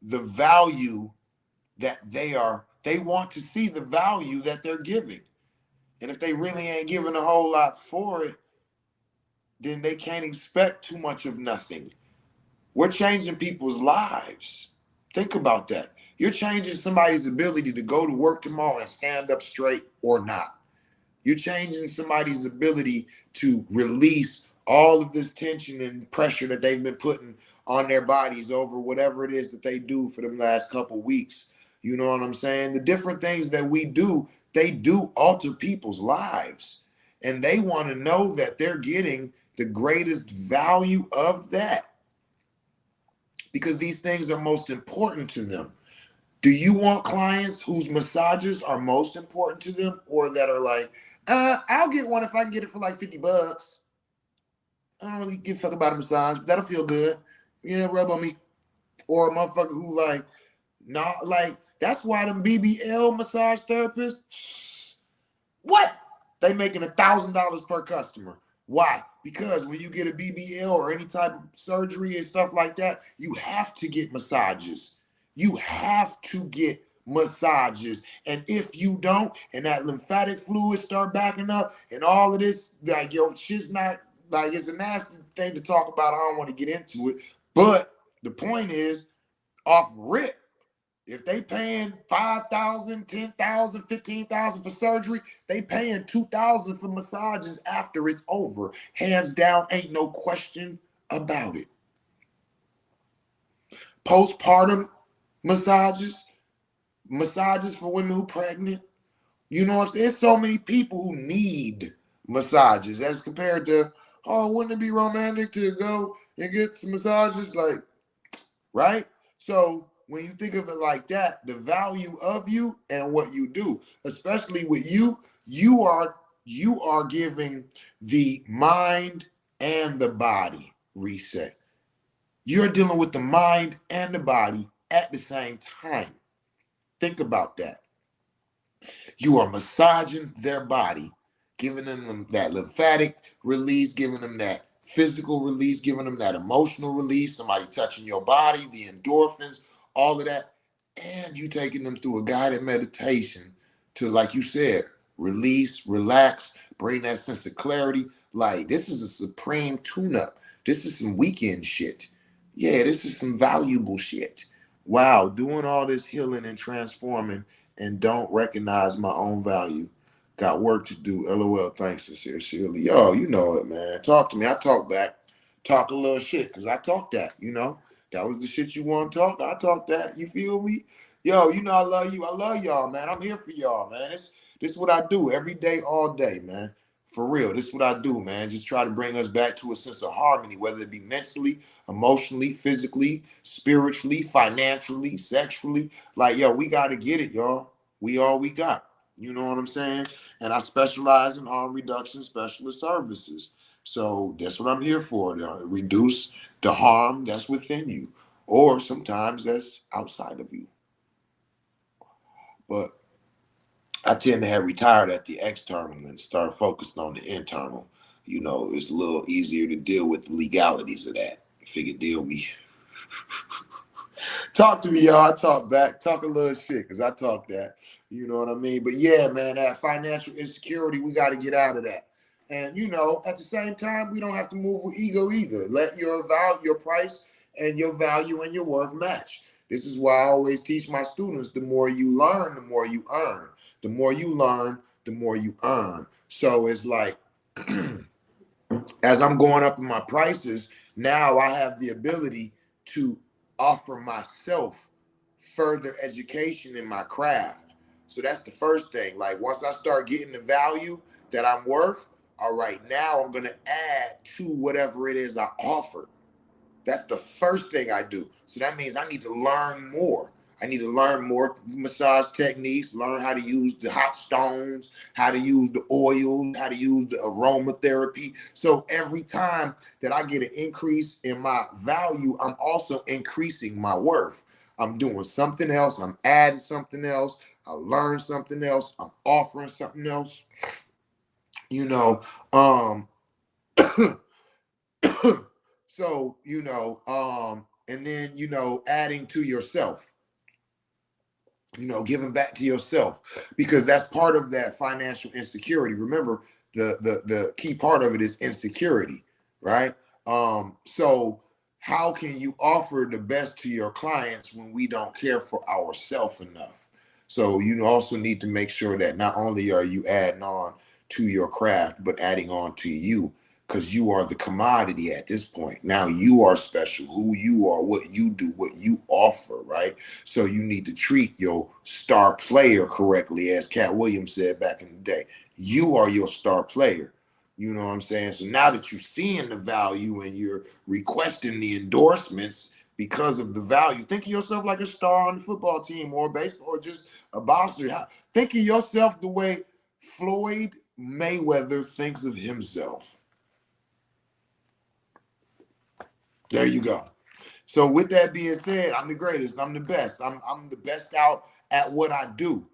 the value they want to see the value that they're giving. And if they really ain't giving a whole lot for it, then they can't expect too much of nothing. We're changing people's lives. Think about that. You're changing somebody's ability to go to work tomorrow and stand up straight or not. You're changing somebody's ability to release all of this tension and pressure that they've been putting on their bodies over whatever it is that they do for them last couple weeks. You know what I'm saying? The different things that we do, they do alter people's lives. And they want to know that they're getting the greatest value of that because these things are most important to them. Do you want clients whose massages are most important to them or that are like, I'll get one if I can get it for like $50. I don't really give a fuck about a massage, but that'll feel good. Yeah, rub on me. Or a motherfucker who like, not like, that's why them BBL massage therapists, what? They making $1,000 per customer. Why? Because when you get a BBL or any type of surgery and stuff like that, you have to get massages. You have to get massages. And if you don't, and that lymphatic fluid start backing up and all of this, like your shit's not like it's a nasty thing to talk about. I don't want to get into it. But the point is, off rip, if they paying 5,000, 10,000, 15,000 for surgery, they paying 2,000 for massages after it's over. Hands down, ain't no question about it. Postpartum massages, massages for women who pregnant. You know what I'm saying? There's so many people who need massages as compared to, oh, wouldn't it be romantic to go and get some massages? Like, right? So when you think of it like that, the value of you and what you do, especially with you, you are giving the mind and the body reset. You're dealing with the mind and the body at the same time. Think about that. You are massaging their body, giving them that lymphatic release, giving them that physical release, giving them that emotional release, somebody touching your body, the endorphins, all of that. And you taking them through a guided meditation to, like you said, release, relax, bring that sense of clarity. Like, this is a supreme tune-up. This is some weekend shit. Yeah, this is some valuable shit. Wow, doing all this healing and transforming and don't recognize my own value. Got work to do. LOL. Thanks, sincerely. Yo, you know it, man. Talk to me. I talk back. Talk a little shit, because I talk that. That was the shit you want to talk. I talk that. You feel me? Yo, I love you. I love y'all, man. I'm here for y'all, man. This is what I do every day, all day, man. For real. This is what I do, man. Just try to bring us back to a sense of harmony, whether it be mentally, emotionally, physically, spiritually, financially, sexually. Like, yo, we got to get it, y'all. We all we got. You know what I'm saying? And I specialize in harm reduction specialist services. So that's what I'm here for, to reduce the harm that's within you, or sometimes that's outside of you. But I tend to have retired at the external and start focused on the internal. It's a little easier to deal with the legalities of that. Figure deal me. Talk to me, y'all. I talk back. Talk a little shit, because I talk that. You know what I mean? But yeah, man, that financial insecurity, we got to get out of that. And, at the same time, we don't have to move with ego either. Let your value, your price, and your value and your worth match. This is why I always teach my students, the more you learn, the more you earn. The more you learn, the more you earn. So it's like, as I'm going up in my prices, now I have the ability to offer myself further education in my craft. So that's the first thing. Like, once I start getting the value that I'm worth, all right, now I'm going to add to whatever it is I offer. That's the first thing I do. So that means I need to learn more. I need to learn more massage techniques, learn how to use the hot stones, how to use the oil, how to use the aromatherapy. So every time that I get an increase in my value, I'm also increasing my worth. I'm doing something else. I'm adding something else. I learn something else. I'm offering something else. Um, so, and then, adding to yourself, giving back to yourself, because that's part of that financial insecurity. Remember, the key part of it is insecurity, right? So how can you offer the best to your clients when we don't care for ourselves enough? So you also need to make sure that not only are you adding on to your craft, but adding on to you, because you are the commodity at this point. Now you are special, who you are, what you do, what you offer, right? So you need to treat your star player correctly, as Cat Williams said back in the day. You are your star player. You know what I'm saying? So now that you're seeing the value and you're requesting the endorsements because of the value, think of yourself like a star on the football team or baseball or just a boxer. Think of yourself the way Floyd Mayweather thinks of himself. There you go. So with that being said, I'm the greatest. I'm the best. I'm the best out at what I do.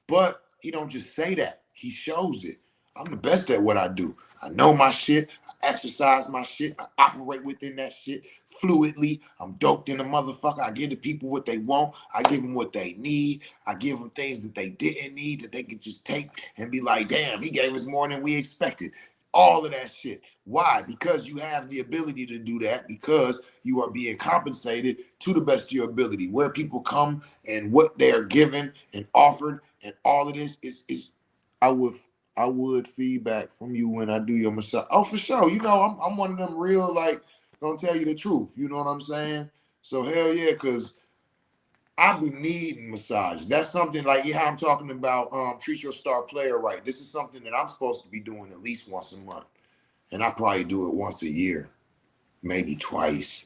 But he don't just say that. He shows it. I'm the best at what I do. I know my shit. I exercise my shit. I operate within that shit fluidly. I'm doped in a motherfucker. I give the people what they want. I give them what they need. I give them things that they didn't need that they could just take and be like, damn, he gave us more than we expected. All of that shit. Why? Because you have the ability to do that, because you are being compensated to the best of your ability. Where people come and what they are given and offered and all of this is I would feedback from you when I do your massage. Oh, for sure. I'm one of them real, like, gonna tell you the truth. You know what I'm saying? So hell yeah, because I be needing massages. That's something like how I'm talking about treat your star player right. This is something that I'm supposed to be doing at least once a month. And I probably do it once a year, maybe twice.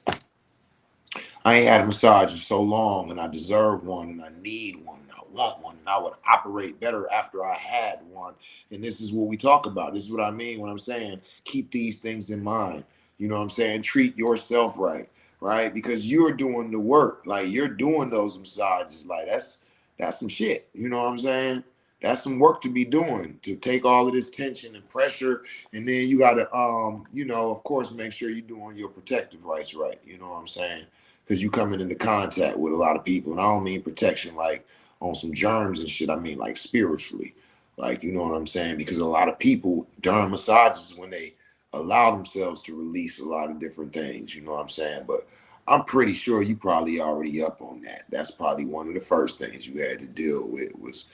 I ain't had a massage in so long, and I deserve one, and I need one, and I want one, and I would operate better after I had one. And this is what we talk about. This is what I mean when I'm saying keep these things in mind. You know what I'm saying? Treat yourself right, right? Because you're doing the work. Like, you're doing those massages. Like, that's some shit. You know what I'm saying? That's some work to be doing, to take all of this tension and pressure. And then you got to, of course, make sure you're doing your protective rights right. You know what I'm saying? Because you coming into contact with a lot of people. And I don't mean protection like on some germs and shit. I mean, like spiritually, like, you know what I'm saying? Because a lot of people during massages, when they allow themselves to release a lot of different things, you know what I'm saying? But I'm pretty sure you probably already up on that. That's probably one of the first things you had to deal with was,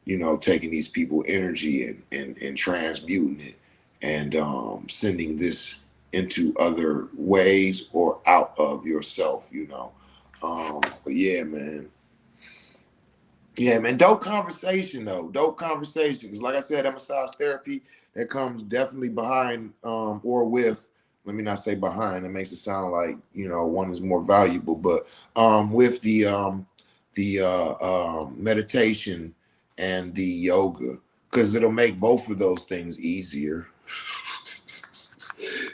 you know, taking these people energy and transmuting it and sending this into other ways or out of yourself, you know. But yeah, man. Yeah, man. Dope conversation though. Dope conversation. Because like I said, that massage therapy that comes definitely behind or with, let me not say behind, it makes it sound like, you know, one is more valuable, but with the meditation and the yoga, because it'll make both of those things easier.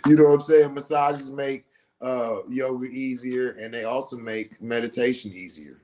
You know what I'm saying? Massages make yoga easier, and they also make meditation easier.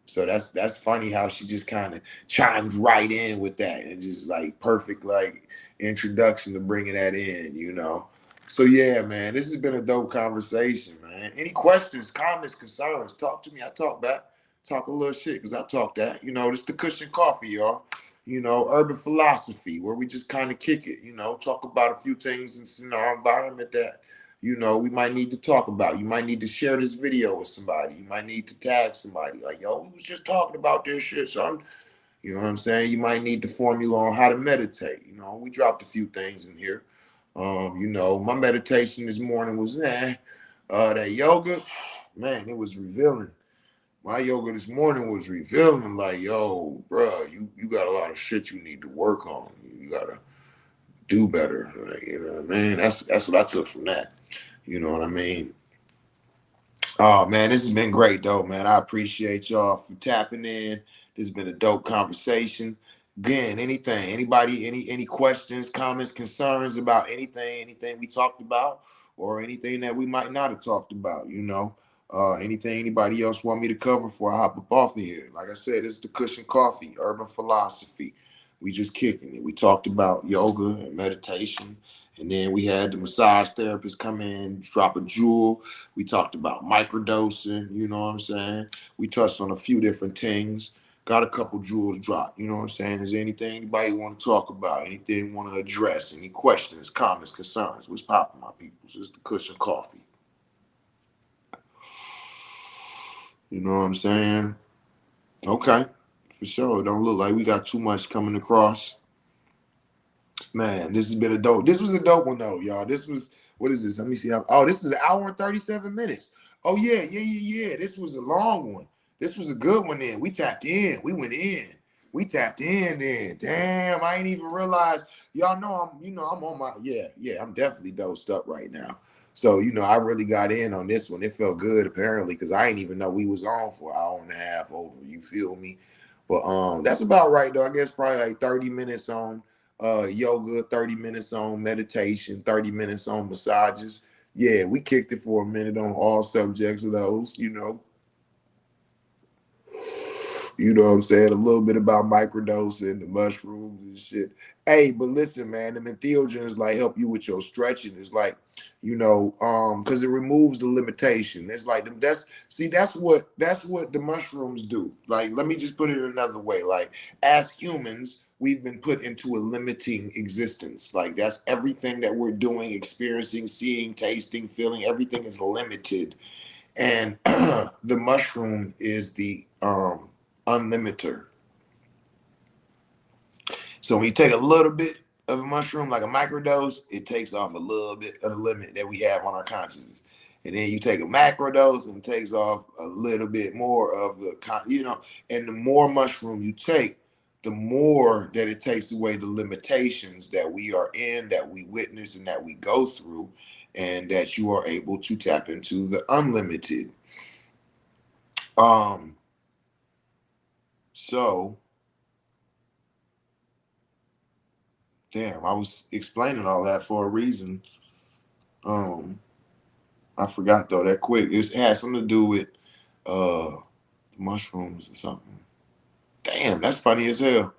So that's funny how she just kind of chimed right in with that and just like perfect like introduction to bringing that in, you know. So yeah, man, this has been a dope conversation, man. Any questions, comments, concerns? Talk to me. I talk back. Talk a little shit because I talk that. You know, this the Kush and Koffee, y'all. You know, urban philosophy where we just kind of kick it. You know, talk about a few things in our environment that, you know, we might need to talk about. You might need to share this video with somebody. You might need to tag somebody. Like, yo, we was just talking about this shit. So you know what I'm saying? You might need the formula on how to meditate. You know, we dropped a few things in here. You know, my meditation this morning was that yoga, man, it was revealing. My yoga this morning was revealing, like, yo, bro, you got a lot of shit you need to work on. You gotta do better. Like, you know what I mean? That's what I took from that. You know what I mean? Oh man, this has been great though, man. I appreciate y'all for tapping in. This has been a dope conversation. Again, anything, anybody, any questions, comments, concerns about anything we talked about, or anything that we might not have talked about, you know. Anything anybody else want me to cover before I hop up off of here. Like I said, this is the Kush and Koffee, urban philosophy. We just kicking it. We talked about yoga and meditation, and then we had the massage therapist come in and drop a jewel. We talked about microdosing, you know what I'm saying? We touched on a few different things. Got a couple jewels dropped, you know what I'm saying? Is there anything anybody want to talk about? Anything want to address? Any questions, comments, concerns? What's popping, my people? It's the Kush and Koffee. You know what I'm saying? Okay, for sure. It don't look like we got too much coming across. Man, this has been a dope. This was a dope one though, y'all. This was, what is this? Let me see. Oh, this is an hour and 37 minutes. Oh yeah. This was a long one. This was a good one. Then we tapped in. We went in. We tapped in. Then damn, I ain't even realized. Y'all know I'm on my yeah. I'm definitely dosed up right now. So I really got in on this one. It felt good apparently because I didn't even know we was on for an hour and a half over. You feel me? But that's about right though. I guess probably like 30 minutes on yoga, 30 minutes on meditation, 30 minutes on massages. Yeah, we kicked it for a minute on all subjects of those. You know what I'm saying? A little bit about microdosing, the mushrooms and shit. Hey, but listen, man, the entheogens like help you with your stretching. It's like, because it removes the limitation. It's like that's what the mushrooms do. Like, let me just put it another way. Like, as humans, we've been put into a limiting existence. Like, that's everything that we're doing, experiencing, seeing, tasting, feeling, everything is limited. And the mushroom is the unlimiter. So when you take a little bit of a mushroom, like a microdose, it takes off a little bit of the limit that we have on our consciousness. And then you take a macrodose and it takes off a little bit more of and the more mushroom you take, the more that it takes away the limitations that we are in, that we witness, and that we go through, and that you are able to tap into the unlimited. So damn, I was explaining all that for a reason. Um, I forgot though that quick. It had something to do with mushrooms or something. Damn, that's funny as hell.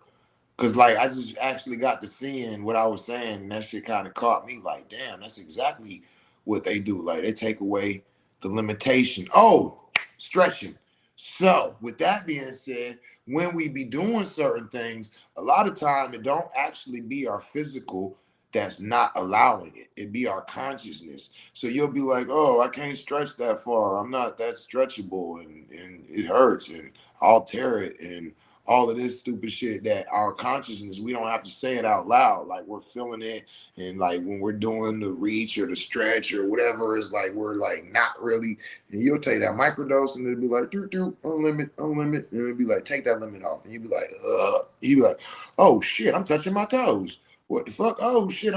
Cause like I just actually got to seeing what I was saying, and that shit kind of caught me. Like, damn, that's exactly what they do. Like they take away the limitation. Oh, stretching. So with that being said, when we be doing certain things, a lot of time it don't actually be our physical that's not allowing it. It be our consciousness. So you'll be like, oh, I can't stretch that far. I'm not that stretchable, and it hurts, and I'll tear it, and all of this stupid shit that our consciousness, we don't have to say it out loud. Like we're feeling it. And like when we're doing the reach or the stretch or whatever, it's like we're like not really. And you'll take that microdose and it'll be like, doo doo, unlimit, unlimit. And it'll be like, take that limit off. And you'll be like, you'll be like, oh shit, I'm touching my toes. What the fuck? Oh shit,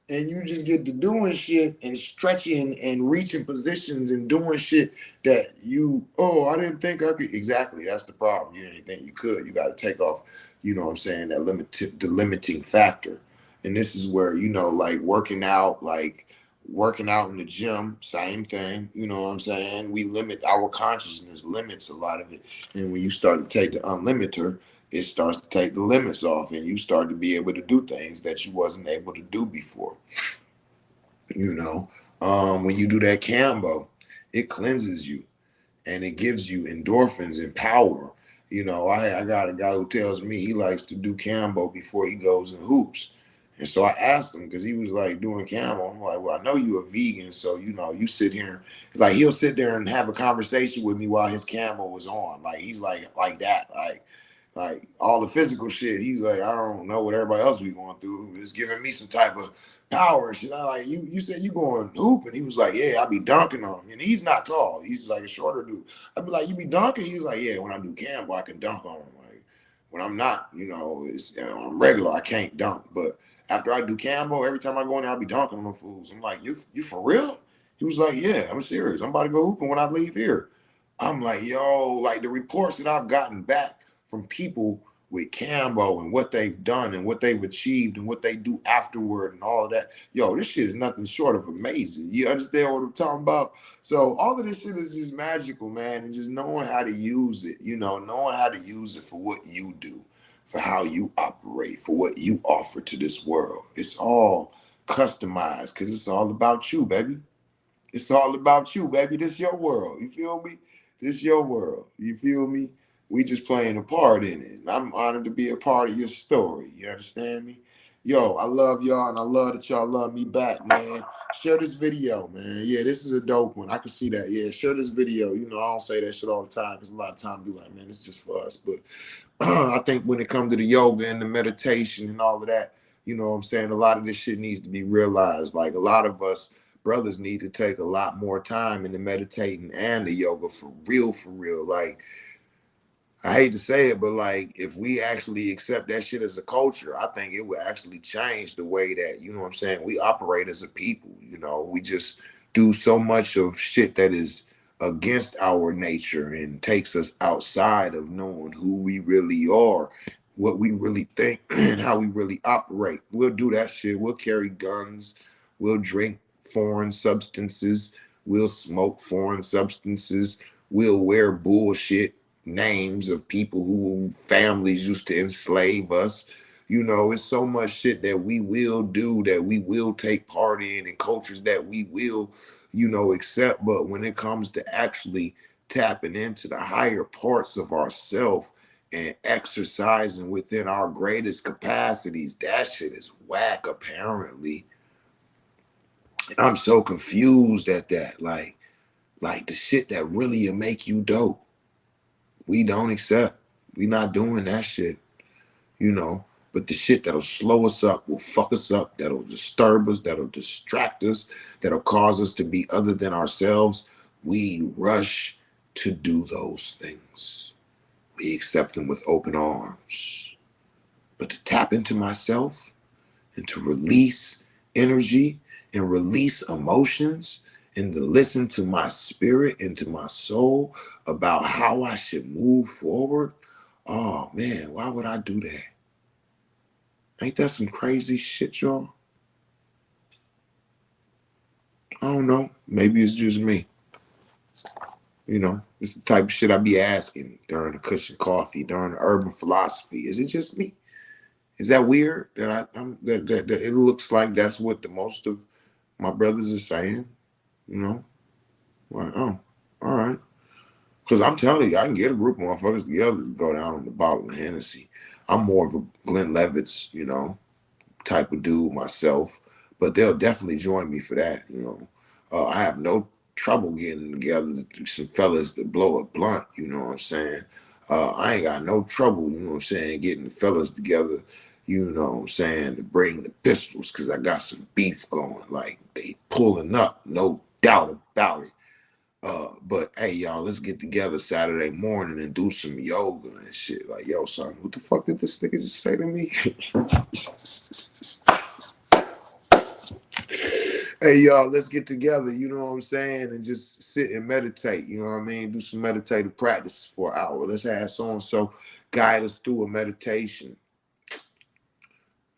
and you just get to doing shit and stretching and reaching positions and doing shit that I didn't think I could. Exactly. That's the problem. You didn't think you could. You got to take off, you know what I'm saying, the limiting factor. And this is where, like working out in the gym, same thing. You know what I'm saying? We limit our consciousness, limits a lot of it. And when you start to take the unlimiter, it starts to take the limits off, and you start to be able to do things that you wasn't able to do before. When you do that cambo, it cleanses you and it gives you endorphins and power. I got a guy who tells me he likes to do cambo before he goes and hoops. And so I asked him, because he was like doing cambo. I'm like, well, I know you a vegan, so you sit here, like he'll sit there and have a conversation with me while his cambo was on. Like he's like that, like all the physical shit. He's like, I don't know what everybody else be going through. It's giving me some type of power. Shit. I like you said you going hoop, and he was like, yeah, I be dunking on him. And he's not tall. He's like a shorter dude. I'd be like, you be dunking? He's like, yeah, when I do cambo, I can dunk on him. Like when I'm not, I'm regular, I can't dunk. But after I do cambo, every time I go in there, I'll be dunking on them fools. I'm like, you for real? He was like, yeah, I'm serious. I'm about to go hooping when I leave here. I'm like, yo, like the reports that I've gotten back from people with Cambo and what they've done and what they've achieved and what they do afterward and all of that. Yo, this shit is nothing short of amazing. You understand what I'm talking about? So all of this shit is just magical, man. And just knowing how to use it, knowing how to use it for what you do, for how you operate, for what you offer to this world. It's all customized because it's all about you, baby. It's all about you, baby. This your world. You feel me? This your world. You feel me? We just playing a part in it. And I'm honored to be a part of your story. You understand me? Yo, I love y'all, and I love that y'all love me back, man. Share this video, man. Yeah, this is a dope one. I can see that. Yeah, share this video. I don't say that shit all the time because a lot of times be like, man, it's just for us. But I think when it comes to the yoga and the meditation and all of that, you know what I'm saying? A lot of this shit needs to be realized. Like a lot of us brothers need to take a lot more time in the meditating and the yoga for real, for real. Like, I hate to say it, but like if we actually accept that shit as a culture, I think it would actually change the way that, you know what I'm saying, we operate as a people. We just do so much of shit that is against our nature and takes us outside of knowing who we really are, what we really think, and how we really operate. We'll do that shit. We'll carry guns. We'll drink foreign substances. We'll smoke foreign substances. We'll wear bullshit names of people who families used to enslave us. It's so much shit that we will do, that we will take part in, and cultures that we will, accept. But when it comes to actually tapping into the higher parts of ourself and exercising within our greatest capacities, that shit is whack, apparently. I'm so confused at that. Like the shit that really will make you dope, we don't accept. We not doing that shit, But the shit that'll slow us up, will fuck us up, that'll disturb us, that'll distract us, that'll cause us to be other than ourselves, we rush to do those things. We accept them with open arms. But to tap into myself and to release energy and release emotions and to listen to my spirit and to my soul about how I should move forward, oh man, why would I do that? Ain't that some crazy shit, y'all? I don't know. Maybe it's just me. It's the type of shit I be asking during the Kush and Koffee, during the urban philosophy. Is it just me? Is that weird that that it looks like that's what the most of my brothers are saying? Like, oh, all right. Because I'm telling you, I can get a group of motherfuckers together to go down on the bottle of Hennessy. I'm more of a Glenn Levitz, type of dude myself, but they'll definitely join me for that. I have no trouble getting together some fellas to blow a blunt, you know what I'm saying? I ain't got no trouble, you know what I'm saying, getting the fellas together, you know what I'm saying, to bring the pistols, because I got some beef going. Like, they pulling up, no doubt about it. But hey, y'all, let's get together Saturday morning and do some yoga and shit. Like, yo, son, what the fuck did this nigga just say to me? Hey, y'all, let's get together, you know what I'm saying, and just sit and meditate, you know what I mean? Do some meditative practice for an hour. Let's have so-and-so guide us through a meditation.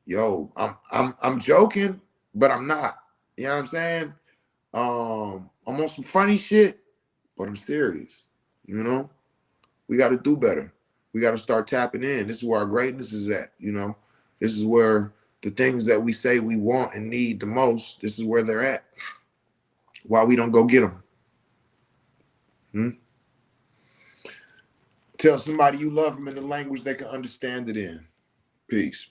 Yo, I'm joking, but I'm not. You know what I'm saying? I'm on some funny shit, but I'm serious, you know? We got to do better. We got to start tapping in. This is where our greatness is at. This is where the things that we say we want and need the most, this is where they're at. Why we don't go get them? Hmm? Tell somebody you love them in the language they can understand it in. Peace.